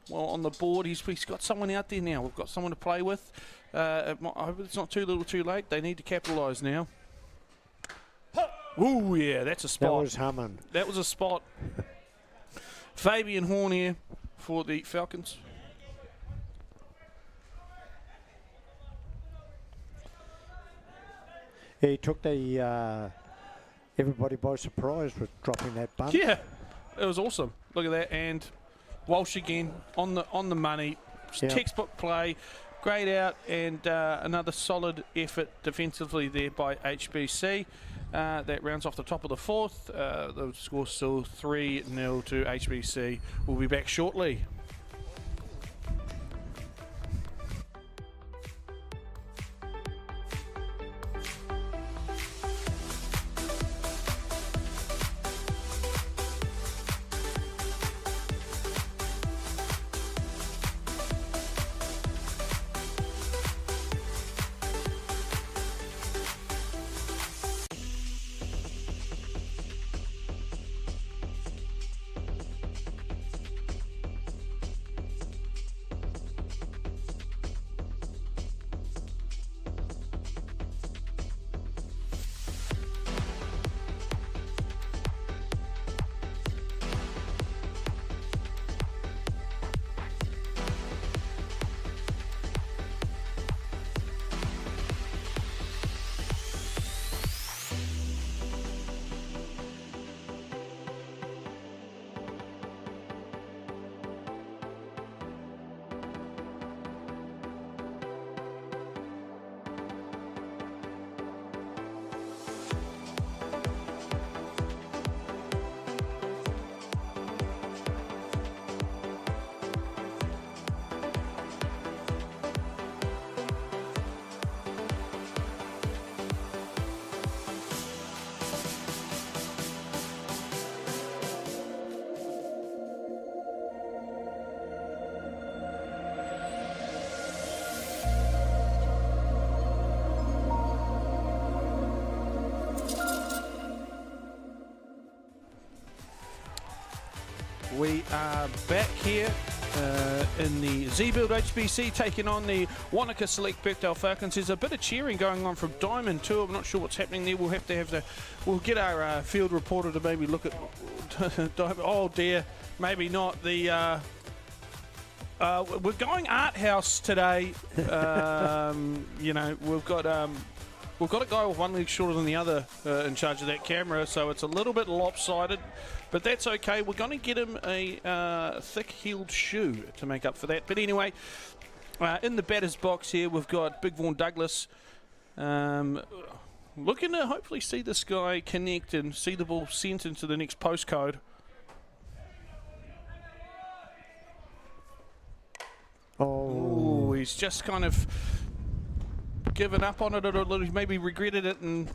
on the board. He's got someone out there now. We've got someone to play with. I hope it's not too little too late. They need to capitalise now. Ooh, yeah, that's a spot. That was humming. That was a spot. Fabian Horn here for the Falcons. He took the everybody by surprise with dropping that bunt. Yeah, it was awesome. Look at that, and Walsh again on the money. Yep. Textbook play, great out, and another solid effort defensively there by HBC. That rounds off the top of the fourth. The score still 3-0 to HBC. We'll be back shortly. We are back here in the Z-Build HBC taking on the Wanaka Select Birkdale Falcons. There's a bit of cheering going on from Diamond too. I'm not sure what's happening there. We'll get our field reporter to maybe look at Diamond. Oh dear, maybe not. We're going art house today. You know, we've got a guy with one leg shorter than the other in charge of that camera, so it's a little bit lopsided. But that's okay. We're going to get him a thick-heeled shoe to make up for that. But anyway, in the batter's box here, we've got Big Vaughan Douglas. Looking to hopefully see this guy connect and see the ball sent into the next postcode. Oh, he's just kind of given up on it a little. He maybe regretted it and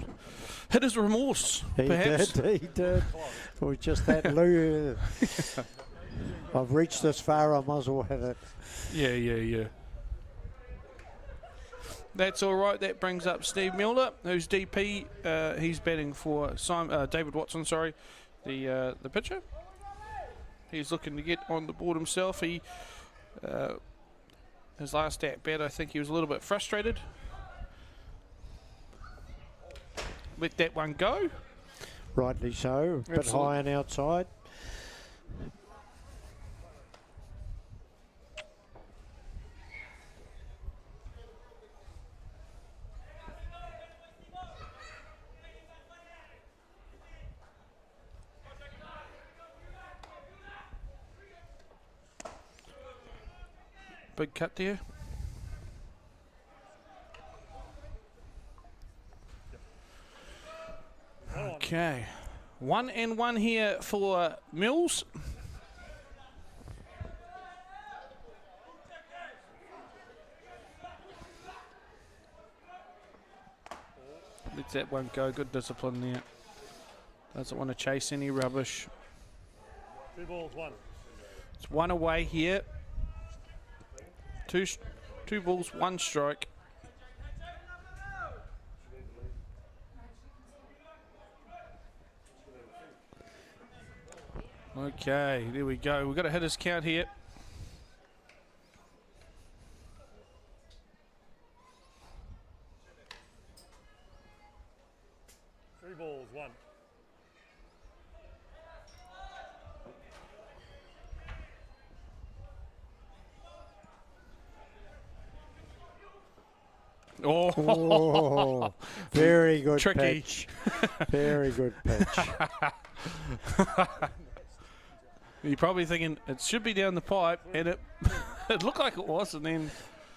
hit his remorse, perhaps. He did. It was just that low. I've reached this far, I might as well hit it. Yeah. That's all right. That brings up Steve Milner, who's DP. He's batting for David Watson, the pitcher. He's looking to get on the board himself. His last at bat, I think he was a little bit frustrated. Let that one go. Rightly so. A bit high and outside. Big cut there. Okay. 1-1 here for Mills. Let that one go. Good discipline there. Doesn't want to chase any rubbish. 2 balls, 1. It's 1 away here. Two balls, 1 strike. Okay, there we go. We've got to hit his count here. Three balls, 1. Oh, very good Tricky. pitch. Very good pitch. You're probably thinking it should be down the pipe, and it it looked like it was, and then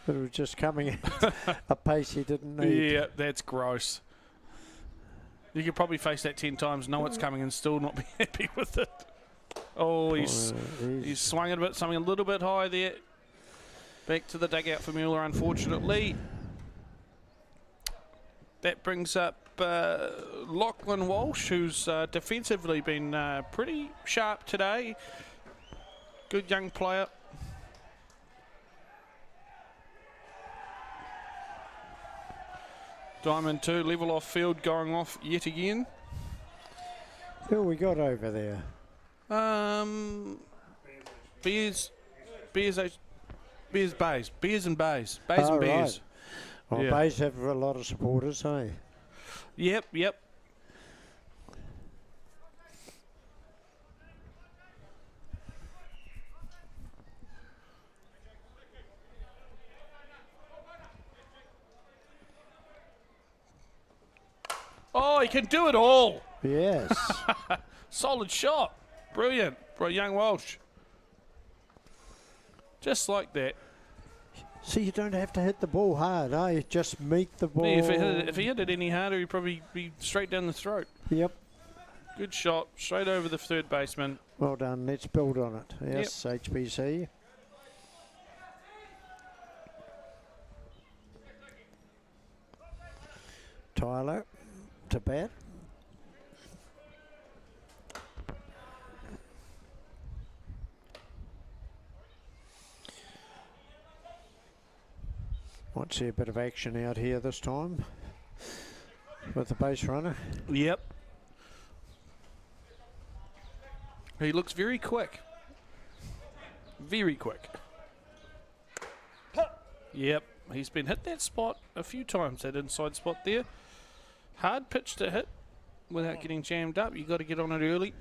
But it was just coming at a pace he didn't need. yeah, that's gross. You could probably face that 10 times, know it's coming, and still not be happy with it. Oh, he's swung it a bit, something a little bit high there. Back to the dugout for Mueller, unfortunately. That brings up Lachlan Walsh, who's defensively been pretty sharp today. Good young player. Diamond 2, level off field, going off yet again. Who we got over there? Beers and Bays. Bays and Bears. Right. Well, Yeah. Bays have a lot of supporters, hey? Yep. Oh, he can do it all. Yes. Solid shot. Brilliant for a young Walsh. Just like that. See, you don't have to hit the ball hard, eh? Just meet the ball. Yeah, if he hit it any harder, he'd probably be straight down the throat. Yep. Good shot, straight over the third baseman. Well done. Let's build on it. Yes, HBC. Tyler to bat. Might see a bit of action out here this time with the base runner. Yep. He looks very quick. Very quick. Yep. He's been hit that spot a few times, that inside spot there. Hard pitch to hit without getting jammed up. You've got to get on it early.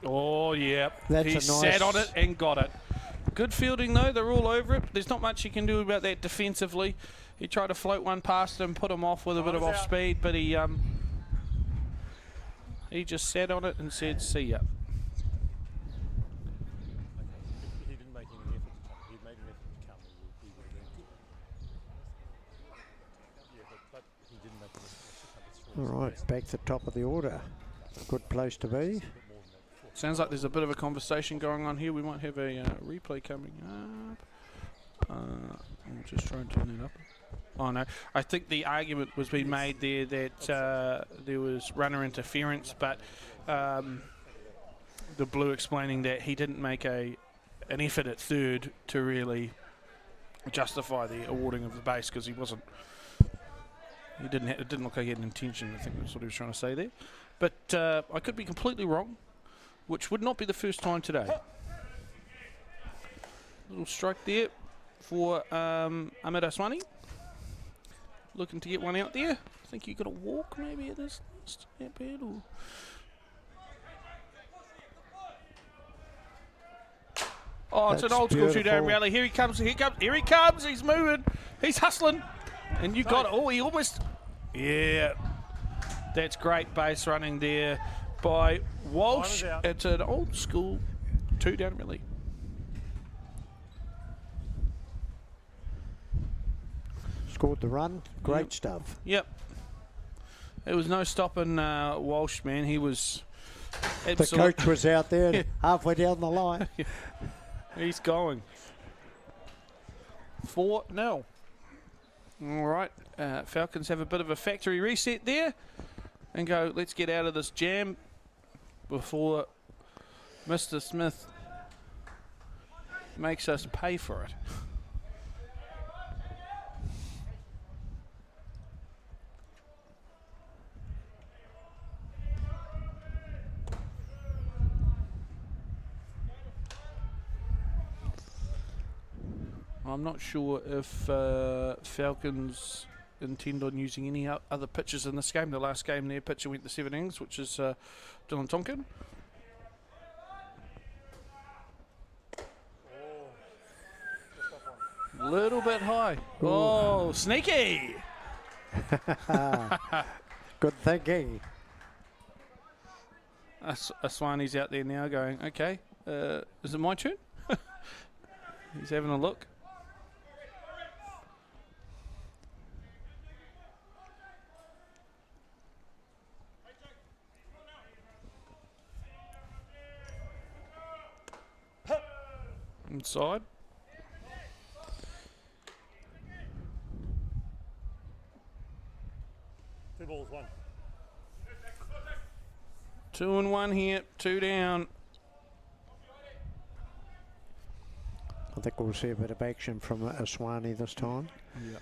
Oh, yeah. That's He a nice sat on it and got it. Good fielding, though. They're all over it. There's not much you can do about that defensively. He tried to float one past him, put him off with a bit of off speed, but he just sat on it and said, see ya. He didn't make any effort to come. He made an effort to come. He would have been good. Yeah, but he didn't make an effort to come. All right, back to the top of the order. Good place to be. Sounds like there's a bit of a conversation going on here. We might have a replay coming up. I'll just try and turn it up. Oh, no. I think the argument was being made there that there was runner interference, but the Blue explaining that he didn't make an effort at third to really justify the awarding of the base because he wasn't. It didn't look like he had an intention. I think that's what he was trying to say there. But I could be completely wrong, which would not be the first time today. Little strike there for Ahmed Aswani. Looking to get one out there. I think you got a walk maybe at this step head or. Oh, it's That's an old school beautiful. shootout rally. Here he comes, he's moving, he's hustling. And you got it. Oh, he almost. Yeah. That's great base running there by Walsh. Out. It's an old school 2 down really. Scored the run. Great stuff. Yep. There was no stopping Walsh, man. He was The coach was out there halfway down the line. He's going. 4-0. All right. Falcons have a bit of a factory reset there and go, let's get out of this jam before Mr. Smith makes us pay for it. I'm not sure if Falcons intend on using any other pitches in this game. The last game, their pitcher went the 7 innings, which is Dylan Tonkin. Little bit high. Ooh. Oh, sneaky! Good thinking. Aswani's out there now going, okay, is it my turn? He's having a look. Inside. Two balls, 1. 2-1 here, 2 down. I think we'll see a bit of action from Aswani this time. Yep.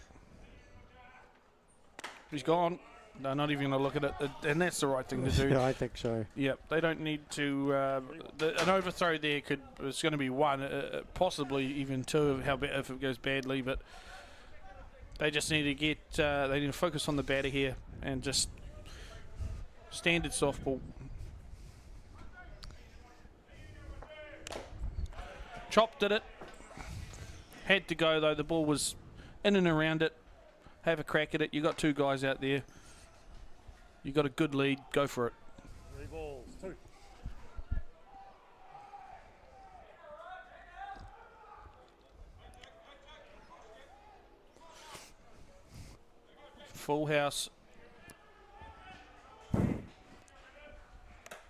He's gone. They're not even going to look at it, and that's the right thing to do. Yeah, I think so. Yep, they don't need to. An overthrow there it's going to be 1, possibly even 2 if it goes badly. But they just need to get. They need to focus on the batter here and just standard softball. Chop did it. Had to go though. The ball was in and around it. Have a crack at it. You got 2 guys out there. You got a good lead. Go for it. 3 balls, 2. Full house.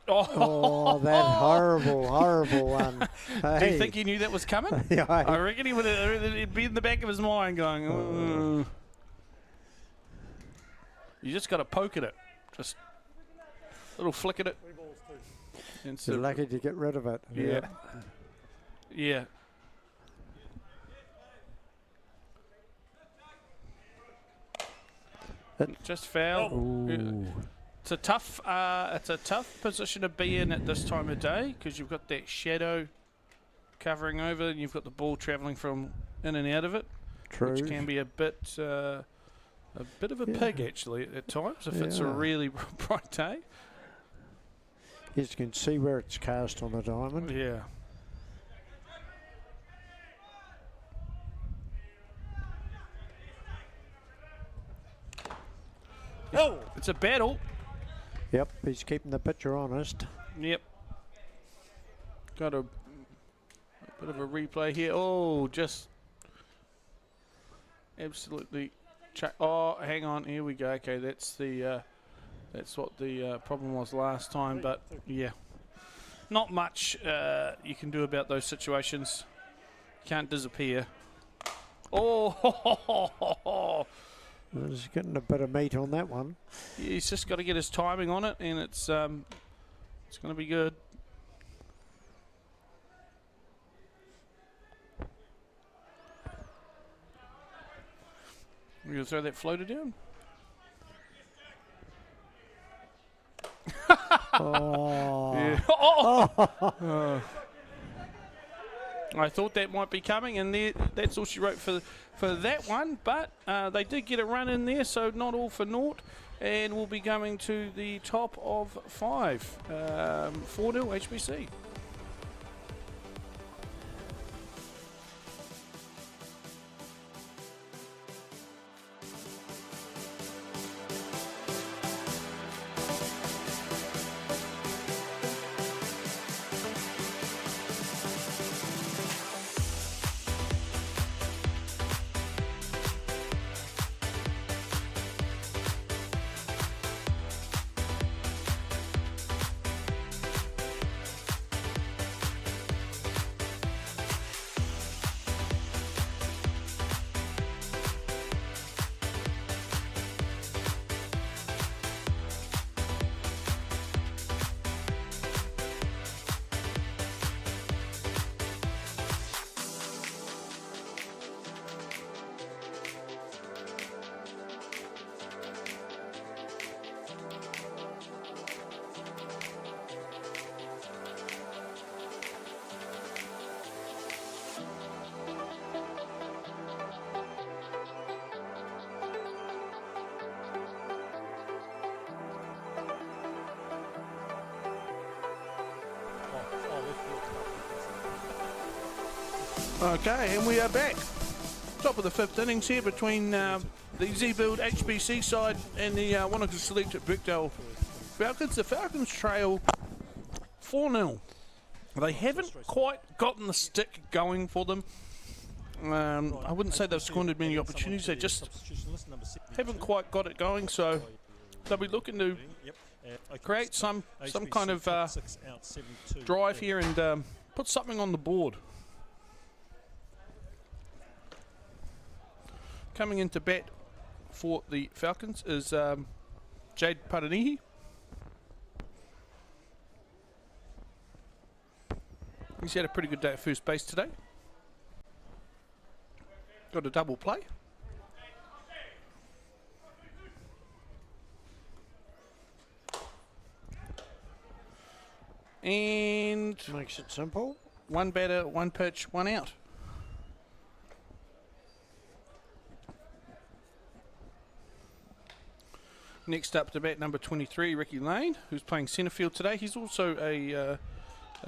Oh, that horrible one. Do you think he knew that was coming? Yeah, I reckon he would have. It'd be in the back of his mind going. You just got to poke at it. Just a little flick at it. 3 balls, 2. And You're lucky to get rid of it. Yeah. Yeah. Just foul. Ooh. It's a tough position to be in at this time of day because you've got that shadow covering over and you've got the ball travelling from in and out of it. True. Which can be a bit of a pig actually at times if it's a really bright day. Yes, you can see where it's cast on the diamond. Yeah. Oh! It's a battle. Yep, he's keeping the pitcher honest. Yep. Got a bit of a replay here. Oh, just absolutely. Oh, hang on. Here we go. Okay, that's what the problem was last time. But yeah, not much you can do about those situations. Can't disappear. Oh. He's getting a bit of meat on that one. He's just got to get his timing on it, and it's going to be good. You gonna throw that floater down? Oh. Yeah. Oh. I thought that might be coming, and that's all she wrote for that one. But they did get a run in there, so not all for naught. And we'll be going to the top of 5. 4-0 HBC. Okay, and we are back. Top of the 5th innings here between the Z-Build HBC side and the Wanaka Select Birkdale Falcons. The Falcons trail 4-0. They haven't quite gotten the stick going for them. I wouldn't say they've squandered many opportunities. They just haven't quite got it going, so they'll be looking to create some kind of drive here and put something on the board. Coming into bat for the Falcons is Jade Paranihi. He's had a pretty good day at first base today. Got a double play. And makes it simple. One batter, one pitch, one out. Next up to bat number 23, Ricky Lane, who's playing centre field today. He's also a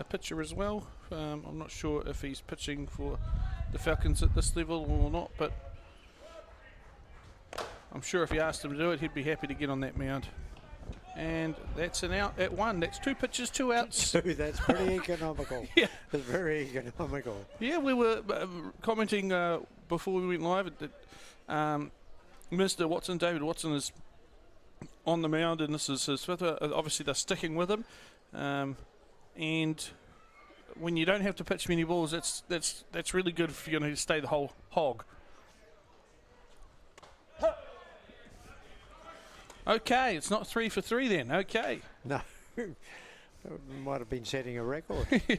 pitcher as well. I'm not sure if he's pitching for the Falcons at this level or not, but I'm sure if you asked him to do it, he'd be happy to get on that mound. And that's an out at 1. That's 2 pitches, 2 outs. That's pretty economical. Yeah. It's very economical. Yeah, we were commenting before we went live that Mr. Watson, David Watson, is on the mound, and this is his 5th. Obviously, they're sticking with him. And when you don't have to pitch many balls, that's really good if you're going to stay the whole hog. Okay, it's not 3 for 3 then. Okay. No, might have been setting a record. Yeah.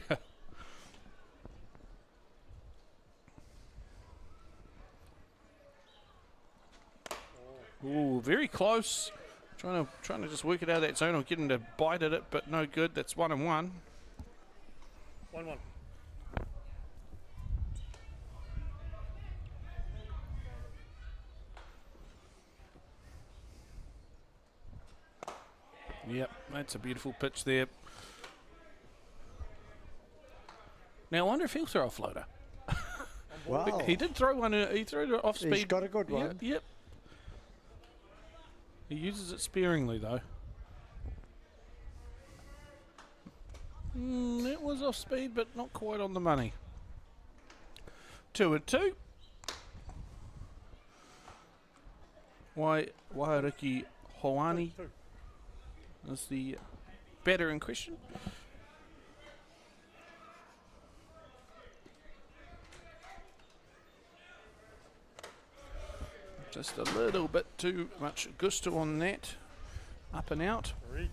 Ooh, very close. Trying to just work it out of that zone or get him to bite at it, but no good. That's 1-1. 1-1. Yep, that's a beautiful pitch there. Now I wonder if he'll throw a floater. Wow. He did throw one. He threw it off speed. He's got a good one. Yep. He uses it sparingly though. It was off speed, but not quite on the money. 2-2. Wairiki Hoani is the batter in question. Just a little bit too much gusto on that. Up and out. 3-2.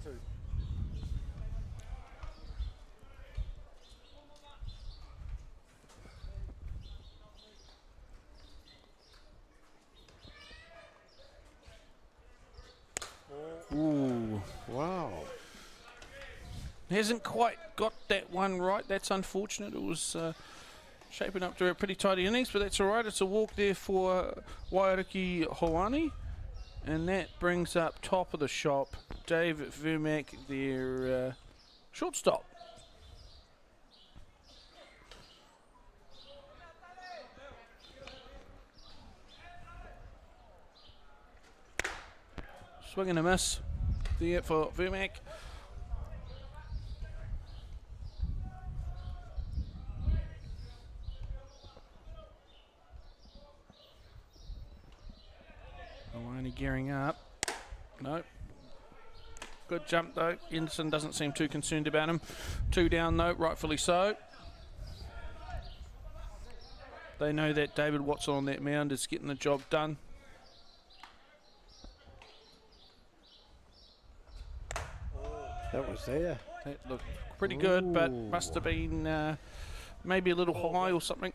Ooh. Wow. Hasn't quite got that one right. That's unfortunate. It was shaping up to a pretty tidy innings, but that's all right. It's a walk there for Wairiki Hoani. And that brings up top of the shop Dave Vermack, their shortstop. Swing and a miss there for Vermack. Only gearing up. Nope. Good jump though. Anderson doesn't seem too concerned about him. 2 down though, rightfully so. They know that David Watson on that mound is getting the job done. That was there. That looked pretty good, but must have been maybe a little high or something.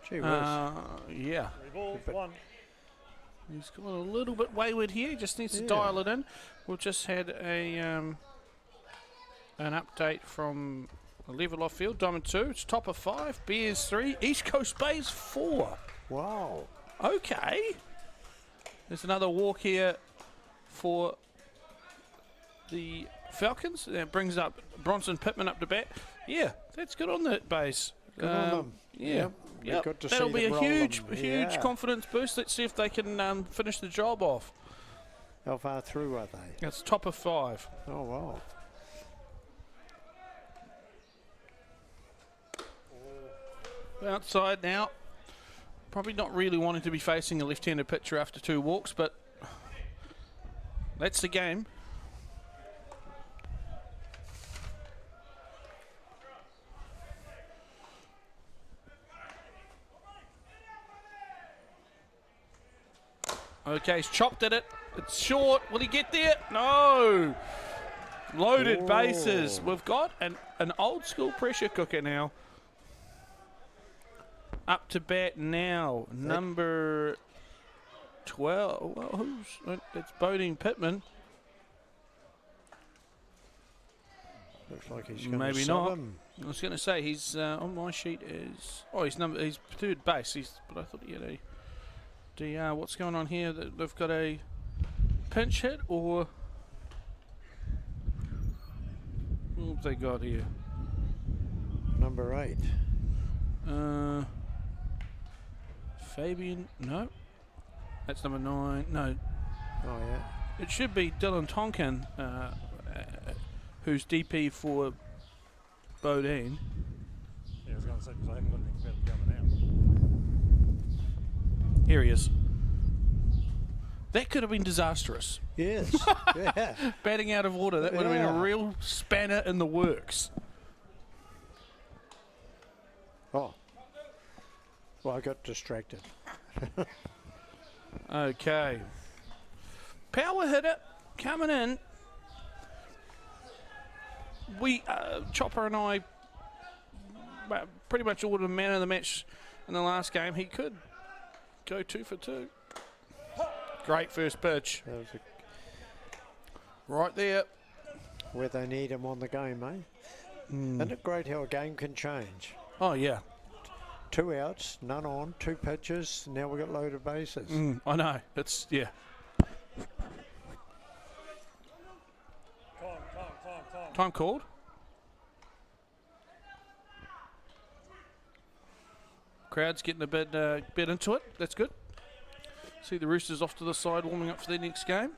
Gee whiz. Yeah. 3 balls, 1. He's got a little bit wayward here. He just needs to dial it in. We've just had a an update from A level off field, Diamond 2. It's top of 5. Bears 3. East Coast Bays 4. Wow. Okay. There's another walk here for the Falcons. That brings up Bronson Pittman up to bat. Yeah, that's good on that base. Good on them. Yeah. Yep. Good to That'll see be them a roll huge them. confidence boost. Let's see if they can finish the job off. How far through are they? That's top of 5. Oh, wow. Outside now. Probably not really wanting to be facing a left-handed pitcher after 2 walks, but that's the game. Okay, he's chopped at it. It's short. Will he get there? No. Loaded bases. We've got an old-school pressure cooker now. Up to bat now, number 12. Well, who's? It's Bodine Pittman. Looks like he's going Maybe to not. him. I was going to say he's on my sheet is he's third base. But I thought he had a DR. What's going on here? They've got a pinch hit or what have they got here? Number 8. Fabian, no. That's number 9. No. Oh, yeah. It should be Dylan Tonkin, who's DP for Bodine. Yeah, I was going to say, because I haven't got anything about him now. Here he is. That could have been disastrous. Yes. Yeah. Batting out of order. That would have been a Yeah. real spanner in the works. Oh. Well, I got distracted. Okay. Power hitter coming in. We, Chopper and I, pretty much ordered a man of the match in the last game. He could go 2 for 2. Great first pitch. That was Right there. where they need him on the game, eh? Isn't it great how a game can change? Oh, yeah. 2 outs, none on, 2 pitches. Now we've got loaded bases. I know. It's, yeah. Time called. Crowd's getting a bit into it. That's good. See the Roosters off to the side warming up for their next game.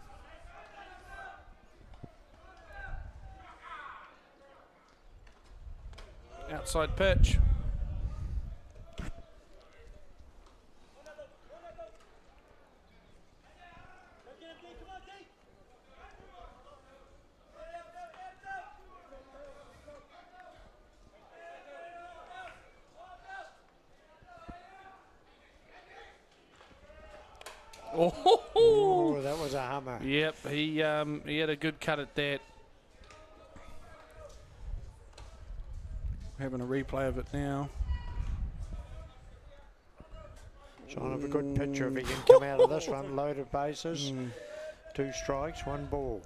Outside pitch. Oh, that was a hammer. Yep, he had a good cut at that. Having a replay of it now. Sign of a good pitcher if he can come out of this one. Loaded bases, 2 strikes, 1 ball.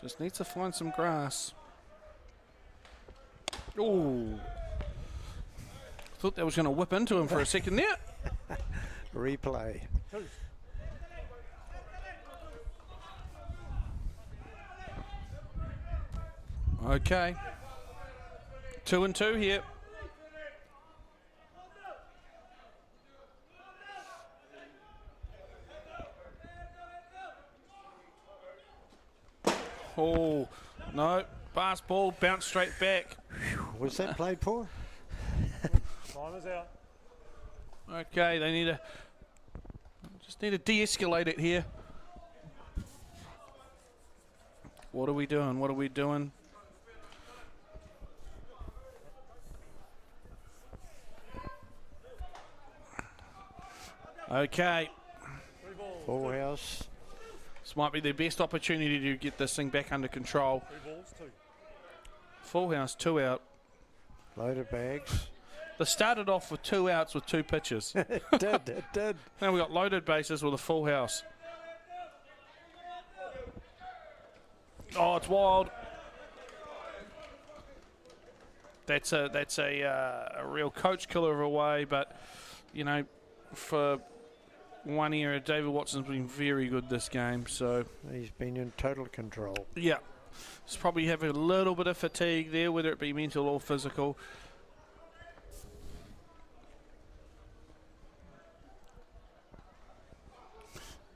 Just needs to find some grass. Ooh. Thought that was going to whip into him for a second there. Replay. Okay. 2 and 2 here. Oh, no. Pass ball, bounce straight back. Was that played for? Time is out. Okay, they need just need to de-escalate it here. What are we doing? What are we doing? Okay. Full house. This might be their best opportunity to get this thing back under control. 3 balls, 2. Full house, 2 out. Loaded bags. They started off with 2 outs with 2 pitches. It did. Now we got loaded bases with a full house. Oh, it's wild. That's a real coach killer of a way, but, you know, for one era, David Watson's been very good this game, so... He's been in total control. Yeah. He's probably having a little bit of fatigue there, whether it be mental or physical.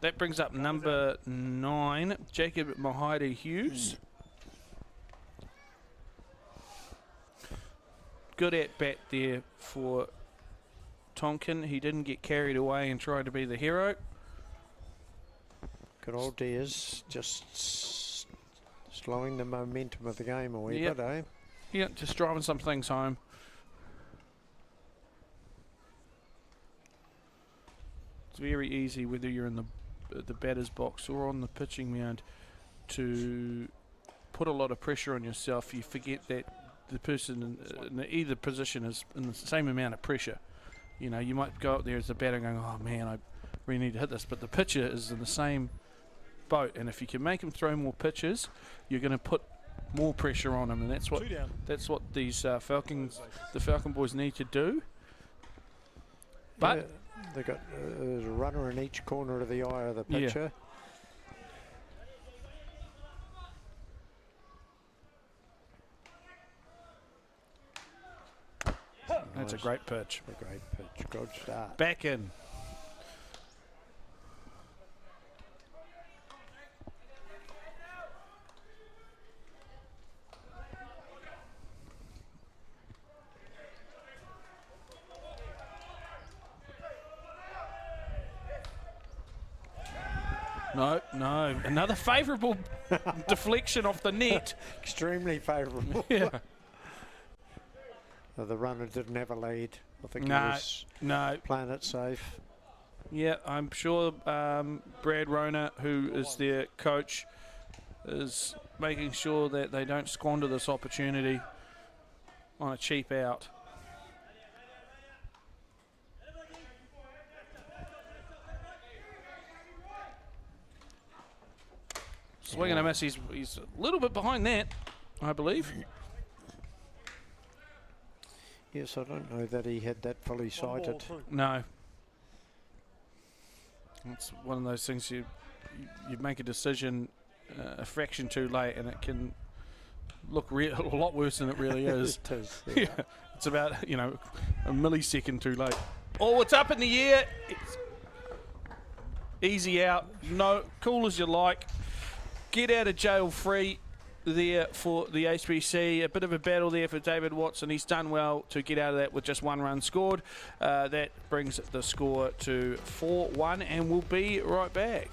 That brings up number 9, Jacob Mahaida Hughes. Good at bat there for Tonkin. He didn't get carried away and try to be the hero. Good old Diaz, just slowing the momentum of the game a wee Yep. bit, eh? Yeah, just driving some things home. It's very easy, whether you're in the batter's box or on the pitching mound, to put a lot of pressure on yourself. You forget that the person in either position is in the same amount of pressure. You know, you might go up there as a batter going, oh man, I really need to hit this, but the pitcher is in the same boat, and if you can make him throw more pitches, you're going to put more pressure on him, and that's what these the Falcon boys need to do. But yeah, they got there's a runner in each corner of the eye of the pitcher. That's a great pitch. A great pitch. Good start. Back in. No. Another favourable deflection off the net. Extremely favourable. Yeah. The runner didn't have a lead. I think he was playing it safe. Yeah, I'm sure Brad Rona, who is their coach, is making sure that they don't squander this opportunity on a cheap out. Swing and a miss. He's a little bit behind that, I believe. Yes, I don't know that he had that fully sighted. No. It's one of those things you make a decision a fraction too late, and it can look a lot worse than it really is. It is, yeah. It's about, a millisecond too late. Oh, it's up in the air. It's easy out. No, cool as you like. Get out of jail free there for the HBC. A bit of a battle there for David Watson. He's done well to get out of that with just 1 run scored. That brings the score to 4-1, and we'll be right back.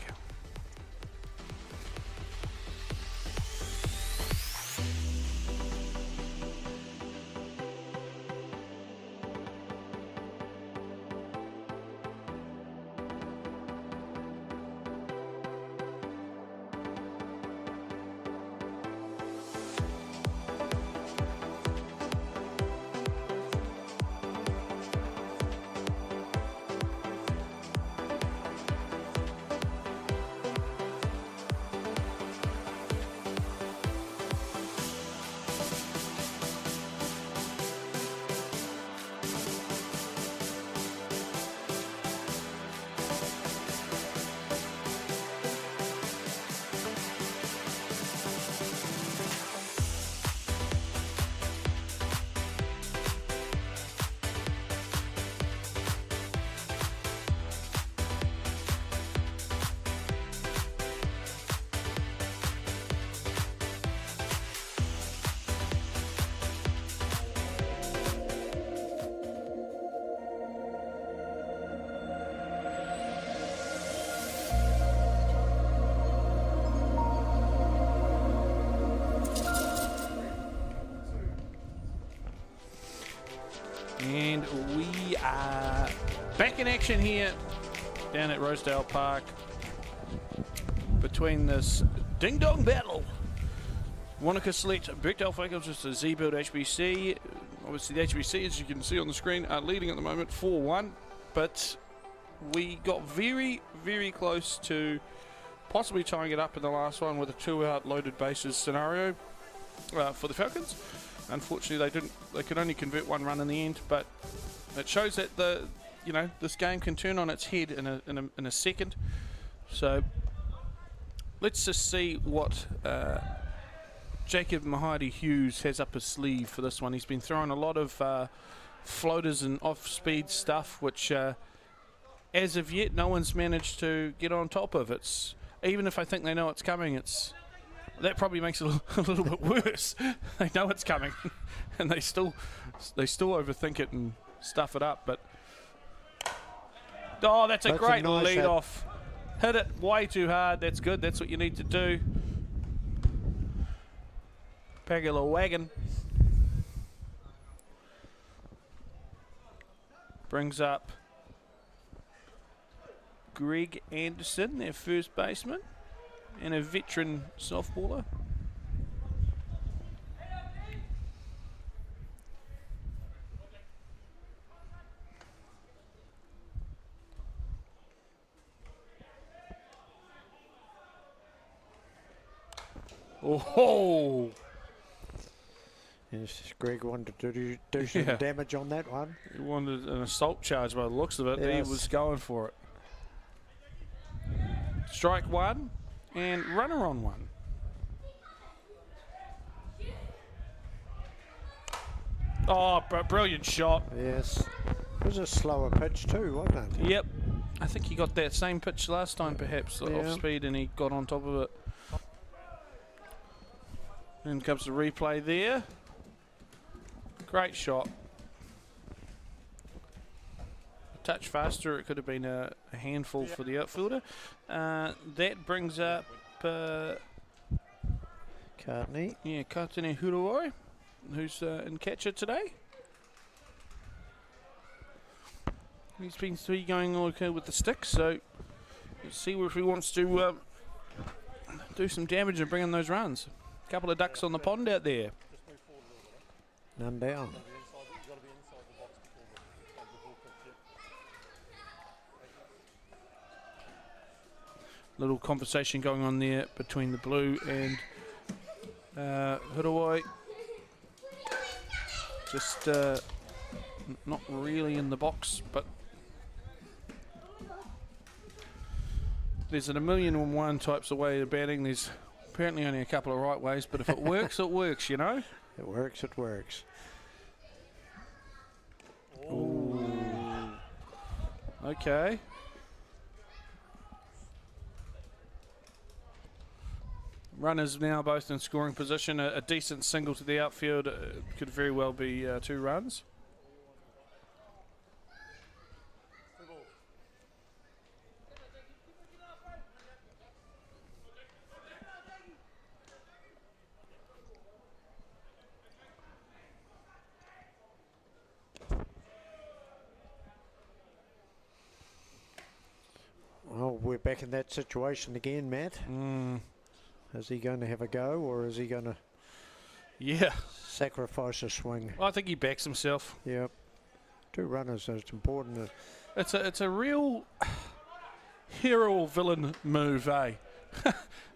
And we are back in action here down at Rosedale Park between this ding-dong battle. Wanaka Select, Birkdale Falcons versus the Z-Build HBC. Obviously the HBC, as you can see on the screen, are leading at the moment 4-1, but we got very, very close to possibly tying it up in the last one with a 2-out loaded bases scenario for the Falcons. Unfortunately, they could only convert 1 run in the end, but it shows that this game can turn on its head in a second. So let's just see what Jacob Mahadi-Hughes has up his sleeve for this one. He's been throwing a lot of floaters and off-speed stuff, which as of yet no one's managed to get on top of. It's even if I think they know it's coming, that probably makes it a little bit worse. They know it's coming, and they still overthink it and stuff it up. But that's a great nice lead off. Hit it way too hard. That's good. That's what you need to do. Pagula wagon brings up Greg Anderson, their first baseman, and a veteran softballer. Oh! Yes, Greg wanted to do some damage on that one. He wanted an assault charge by the looks of it. Yes. He was going for it. Strike 1 and runner on 1. Oh, brilliant shot. Yes. It was a slower pitch too, wasn't it? Yep. I think he got that same pitch last time, perhaps, off speed, and he got on top of it. And comes the replay there. Great shot. A touch faster, it could have been a handful for the outfielder. That brings up Cartney. Yeah, Katene Huruoi, who's in catcher today. He's been going okay with the stick, so let's see if he wants to do some damage and bring in those runs. Couple of ducks on the pond out there. None down. Little conversation going on there between the blue and Huruoi. Just not really in the box, but there's a million and one types of way of batting. There's apparently only a couple of right ways, but if it works, it works, you know? It works, it works. Ooh. Okay. Runners now both in scoring position. A decent single to the outfield could very well be 2 runs. Well, we're back in that situation again, Matt. Is he going to have a go, or is he going to sacrifice a swing? Well, I think he backs himself. Yep. 2 runners, so it's important. It's a real hero or villain move, eh?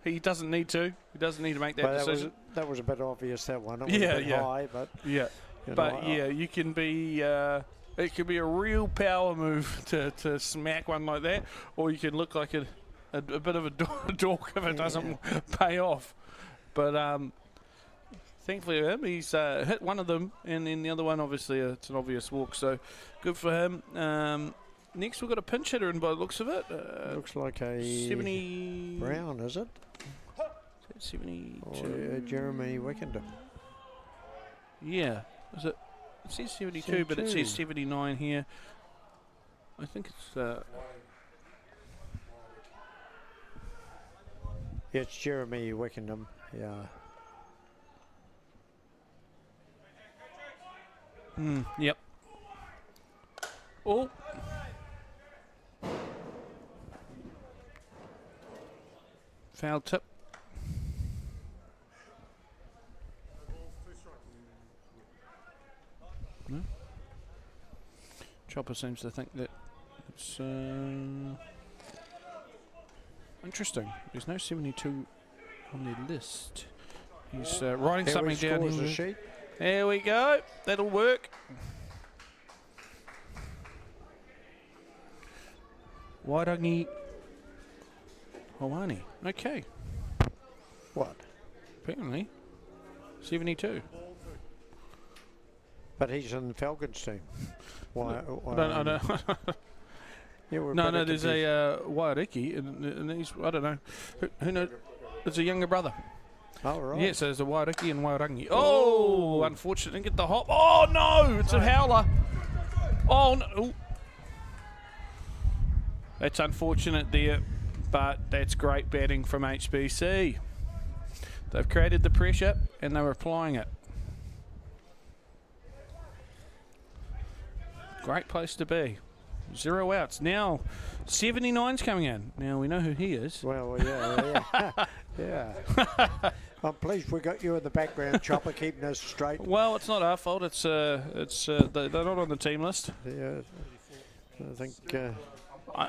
He doesn't need to. He doesn't need to make that decision. That was a bit obvious, that one. It was a bit high, but... Yeah. You can be... it could be a real power move to smack one like that, or you can look like a bit of a dork if it doesn't pay off. But thankfully for him, he's hit one of them, and then the other one, obviously, it's an obvious walk. So good for him. Next, we've got a pinch hitter in by the looks of it. Looks like a 70 Brown, is it? 72. Or Jeremy Wickender. Yeah. Is it? It says 72, but it says 79 here. I think it's... Yeah, it's Jeremy Wickenham, yeah. Yep. Oh. Foul tip. No. Chopper seems to think that it's Interesting. There's no 72 on the list. He's writing Here something he down scores here. a sheet. There we go. That'll work. Wairangi Hawani. Okay. What? Apparently. 72. But he's in the Falcons team. Why? I don't. Yeah, we're No, better there's confused. a Wairiki, and he's, I don't know. Who knows? It's a younger brother. Oh, right. Yes, there's a Wairiki and Wairangi. Oh, unfortunate. Didn't get the hop. Oh, no. It's a howler. Oh, no. Ooh. That's unfortunate there, but that's great batting from HBC. They've created the pressure, and they're applying it. Great place to be. 0 outs. Now, 79's coming in. Now, we know who he is. Well, yeah. Yeah. I'm pleased we got you in the background, Chopper, keeping us straight. Well, it's not our fault. They're not on the team list. Yeah. I think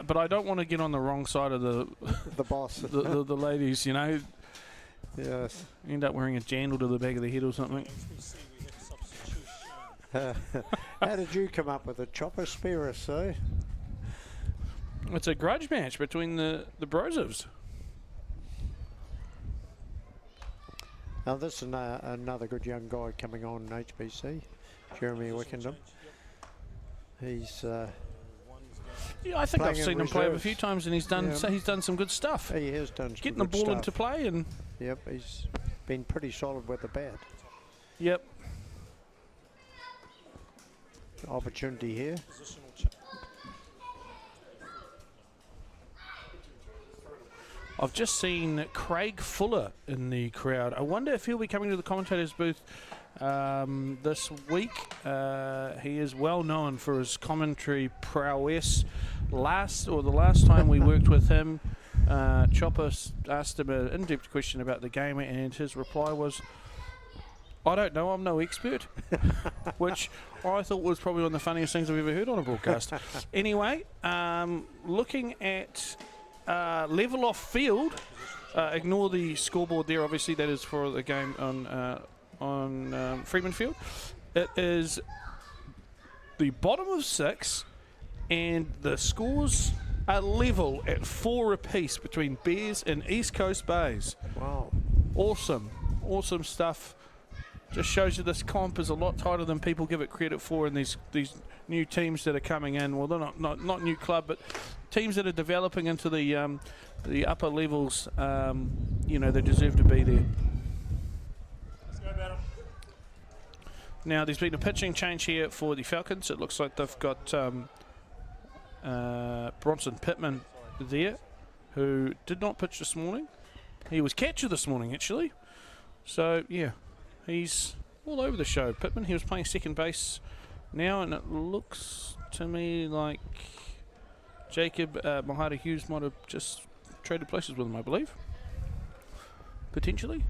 But I don't want to get on the wrong side of the the boss. the ladies, you know. Yes. End up wearing a jandal to the back of the head or something. How did you come up with a Chopper Spearus, eh? It's a grudge match between the Brosovs. Now, this is another good young guy coming on in HBC, Jeremy Wickendham. He's Yeah, I think I've playing in seen him play a reserves. few times, and he's done some good stuff. he has done some Getting the good ball stuff. into play, and Yep, he's been pretty solid with the bat. yep. Opportunity here. I've just seen Craig Fuller in the crowd. I wonder if he'll be coming to the commentators booth this week. He is well known for his commentary prowess. The last time we worked with him, Chopper asked him an in-depth question about the game, and his reply was, "I don't know, I'm no expert," which I thought was probably one of the funniest things I've ever heard on a broadcast. Anyway, looking at level off field, ignore the scoreboard there, obviously that is for the game on Freeman Field. It is the bottom of 6, and the scores are level at 4 apiece between Bears and East Coast Bays. Wow. Awesome stuff. Just shows you this comp is a lot tighter than people give it credit for in these new teams that are coming in. Well, they're not new club, but teams that are developing into the upper levels. They deserve to be there. Let's go, Madam. Now, there's been a pitching change here for the Falcons. It looks like they've got Bronson Pittman there, who did not pitch this morning. He was catcher this morning, actually. So, yeah. He's all over the show. Pittman, he was playing second base now, and it looks to me like Jacob Mahara Hughes might have just traded places with him, I believe. Potentially.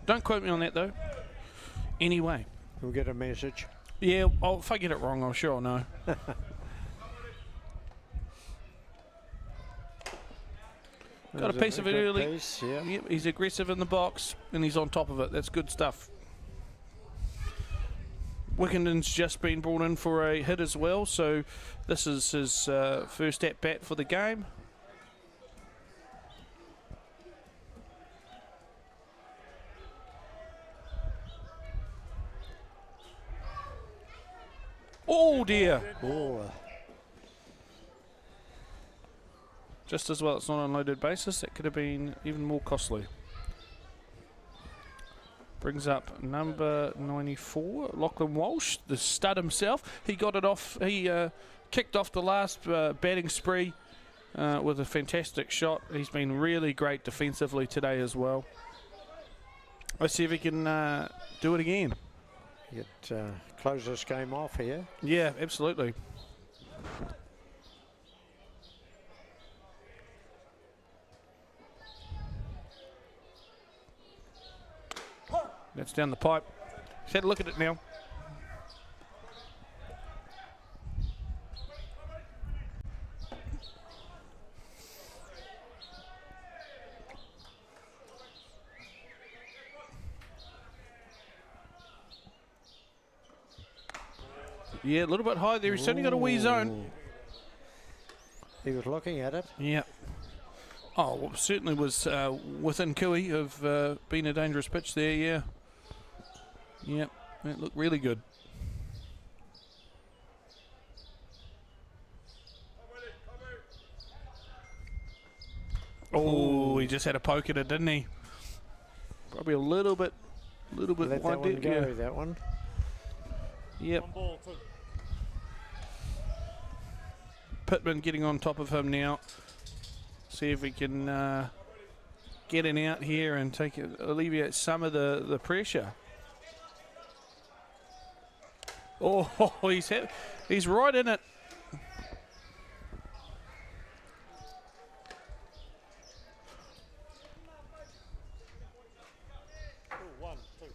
Don't quote me on that, though. Anyway. We'll get a message. Yeah, if I get it wrong, I'm sure I'll know. Got a piece of it early. Piece, yeah. Yep, he's aggressive in the box, and he's on top of it. That's good stuff. Wickenden's just been brought in for a hit as well, so this is his first at-bat for the game. Oh, dear. Oh, Just as well it's not on unloaded basis. That could have been even more costly. Brings up number 94, Lachlan Walsh, the stud himself. He got it off. He kicked off the last batting spree with a fantastic shot. He's been really great defensively today as well. Let's see if he can do it again. close this game off here. Yeah, absolutely. That's down the pipe. Let's have a look at it now. Yeah, a little bit high there. He's certainly got a wee zone. He was looking at it. Yeah. Oh, well, certainly was within Kui of being a dangerous pitch there, yeah. Yep, it looked really good. Oh, he just had a poke at it, didn't he? Probably a little bit Let that wide one there. go, Yeah. that one. Yep. One ball, 2. Pittman getting on top of him now. See if we can get it out here and alleviate some of the pressure. Oh, he's right in it. Two, 1, 2.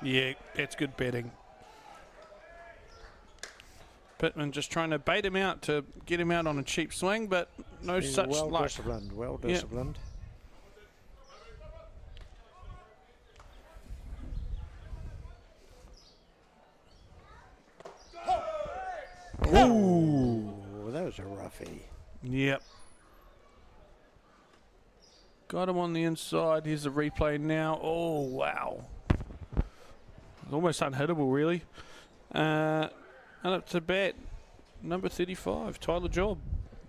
Yeah, that's good betting. Pittman just trying to bait him out to get him out on a cheap swing, but no He's such well luck. disciplined, well Yeah. disciplined. Ooh. Oh, that was a roughie. Yep. Got him on the inside. Here's the replay now. Oh, wow. Almost unhittable, really. And up to bat, number 35, Tyler Job.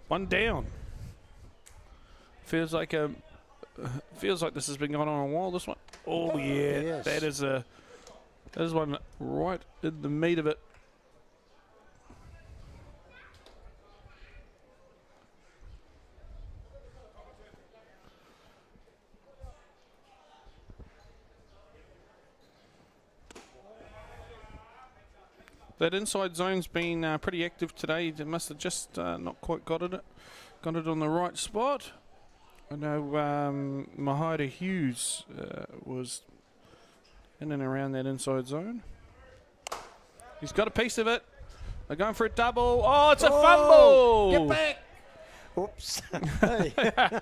One down. Feels like this has been going on a while. This one. Oh yeah, Yes. that is one right in the meat of it. That inside zone's been pretty active today. They must have just not quite got it on the right spot. I know Mahaida Hughes was in and around that inside zone. He's got a piece of it. They're going for a double. Oh, it's a fumble! Get back! Oops. Hey. Hey.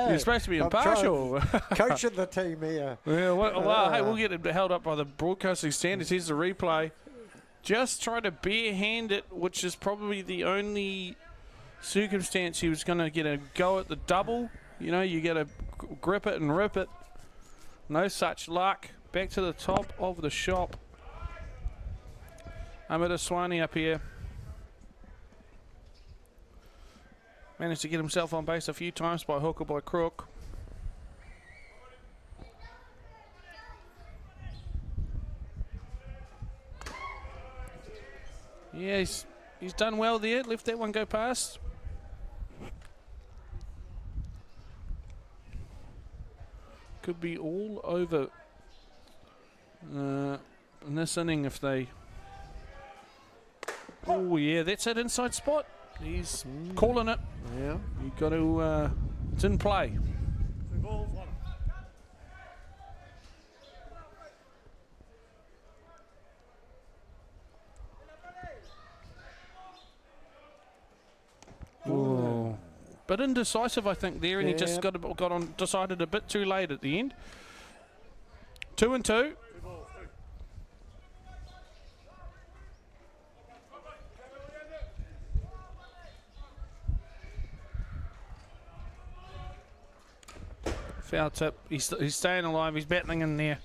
You're supposed to be I'm impartial. Coaching the team here. Yeah, well, hey, we'll get it held up by the broadcasting standards. Here's the replay. Just try to bare-hand it, which is probably the only circumstance he was going to get a go at the double. You know, you got to grip it and rip it. No such luck. Back to the top of the shop. Amita Swanee up here. Managed to get himself on base a few times by hook or by crook. Yeah, he's done well there. Left that one go past. Could be all over in this inning if they... Oh, yeah, that's that inside spot. He's calling it. Yeah. You got to... it's in play. 2 balls, 1. Ooh. But indecisive, I think, there, and he just Yep. decided a bit too late at the end. 2 and 2. 2 balls, 2. Foul tip. He's staying alive. He's battling in there.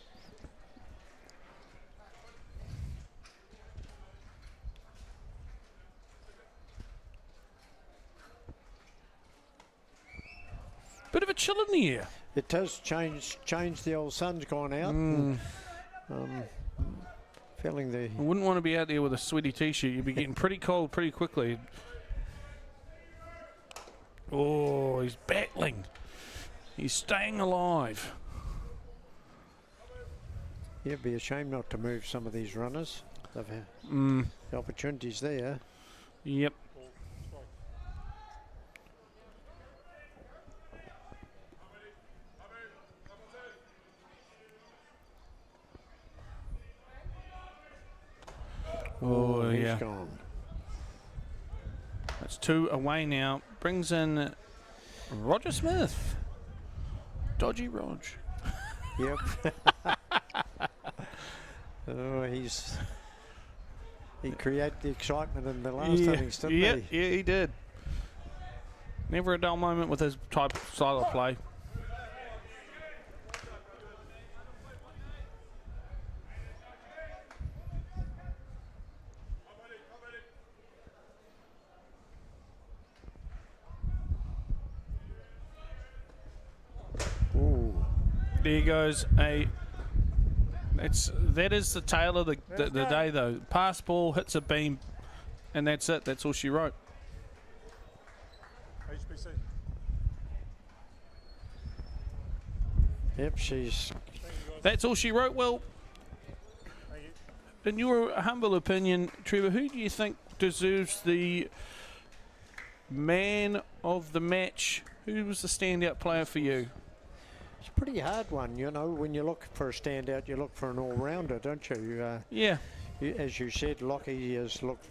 Bit of a chill in the air. It does change. The old sun's gone out. Feeling the... I wouldn't want to be out there with a sweaty t-shirt. You'd be getting pretty cold pretty quickly. Oh, he's battling. He's staying alive. Yeah, it'd be a shame not to move some of these runners. They've had the opportunities there. Yep. Ball, strike. Oh, he's yeah. gone. It's 2 away now. Brings in Roger Smith. Dodgy Rog. Yep. Oh, he created the excitement in the last innings, didn't he? Yeah, he did. Never a dull moment with his style of play. Ooh. There goes that is the tale of the day though. Pass ball hits a beam, and that's it. That's all she wrote. HBC. Yep, she's. That's all she wrote. Well, Thank you. in your humble opinion, Trevor, who do you think deserves the man of the match? Who was the standout player for you? It's a pretty hard one, you know. When you look for a standout, you look for an all-rounder, don't you? Yeah. As you said, Lockie has looked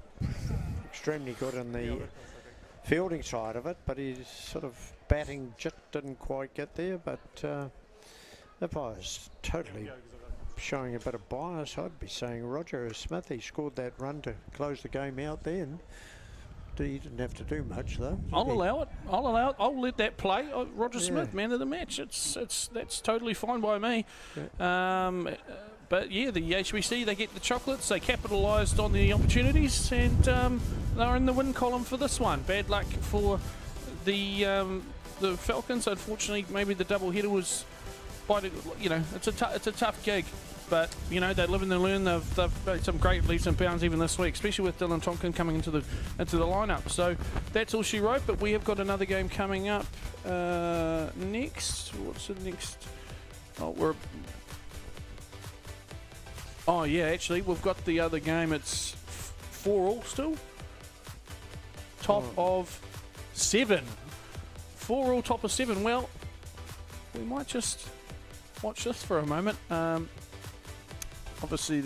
extremely good in the fielding side of it, but his sort of batting just didn't quite get there. But if I was totally showing a bit of bias, I'd be saying Roger Smith. He scored that run to close the game out then. He didn't have to do much though. I'll allow it. I'll let that play. Roger Smith, man of the match. That's totally fine by me. Yeah. But yeah, the HBC, they get the chocolates. They capitalised on the opportunities, and they're in the win column for this one. Bad luck for the Falcons. Unfortunately, maybe the double header was, it's a tough gig. But they live and they learn. They've made some great leaps and bounds even this week, especially with Dylan Tonkin coming into the lineup. So that's all she wrote. But we have got another game coming up next. What's the next? Actually, we've got the other game. It's 4-all still. Top of 7. 4-all, top of 7. Well, we might just watch this for a moment. Obviously,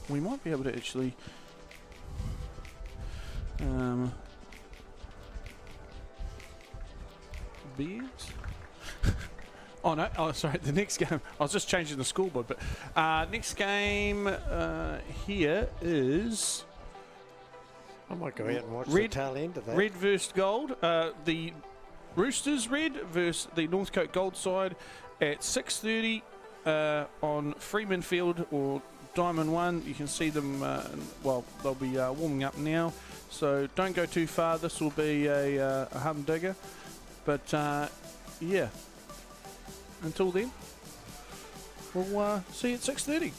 we might be able to actually. Beards? Oh no! Oh, sorry. The next game. I was just changing the scoreboard, but next game here is. I might go out and watch Red, the tail end of that. Red versus Gold. The Roosters Red versus the Northcote Gold side at 6:30 on Freeman Field or Diamond 1. You can see them. They'll be warming up now, so don't go too far. This will be a humdinger, but yeah. Until then, we'll see you at 6:30.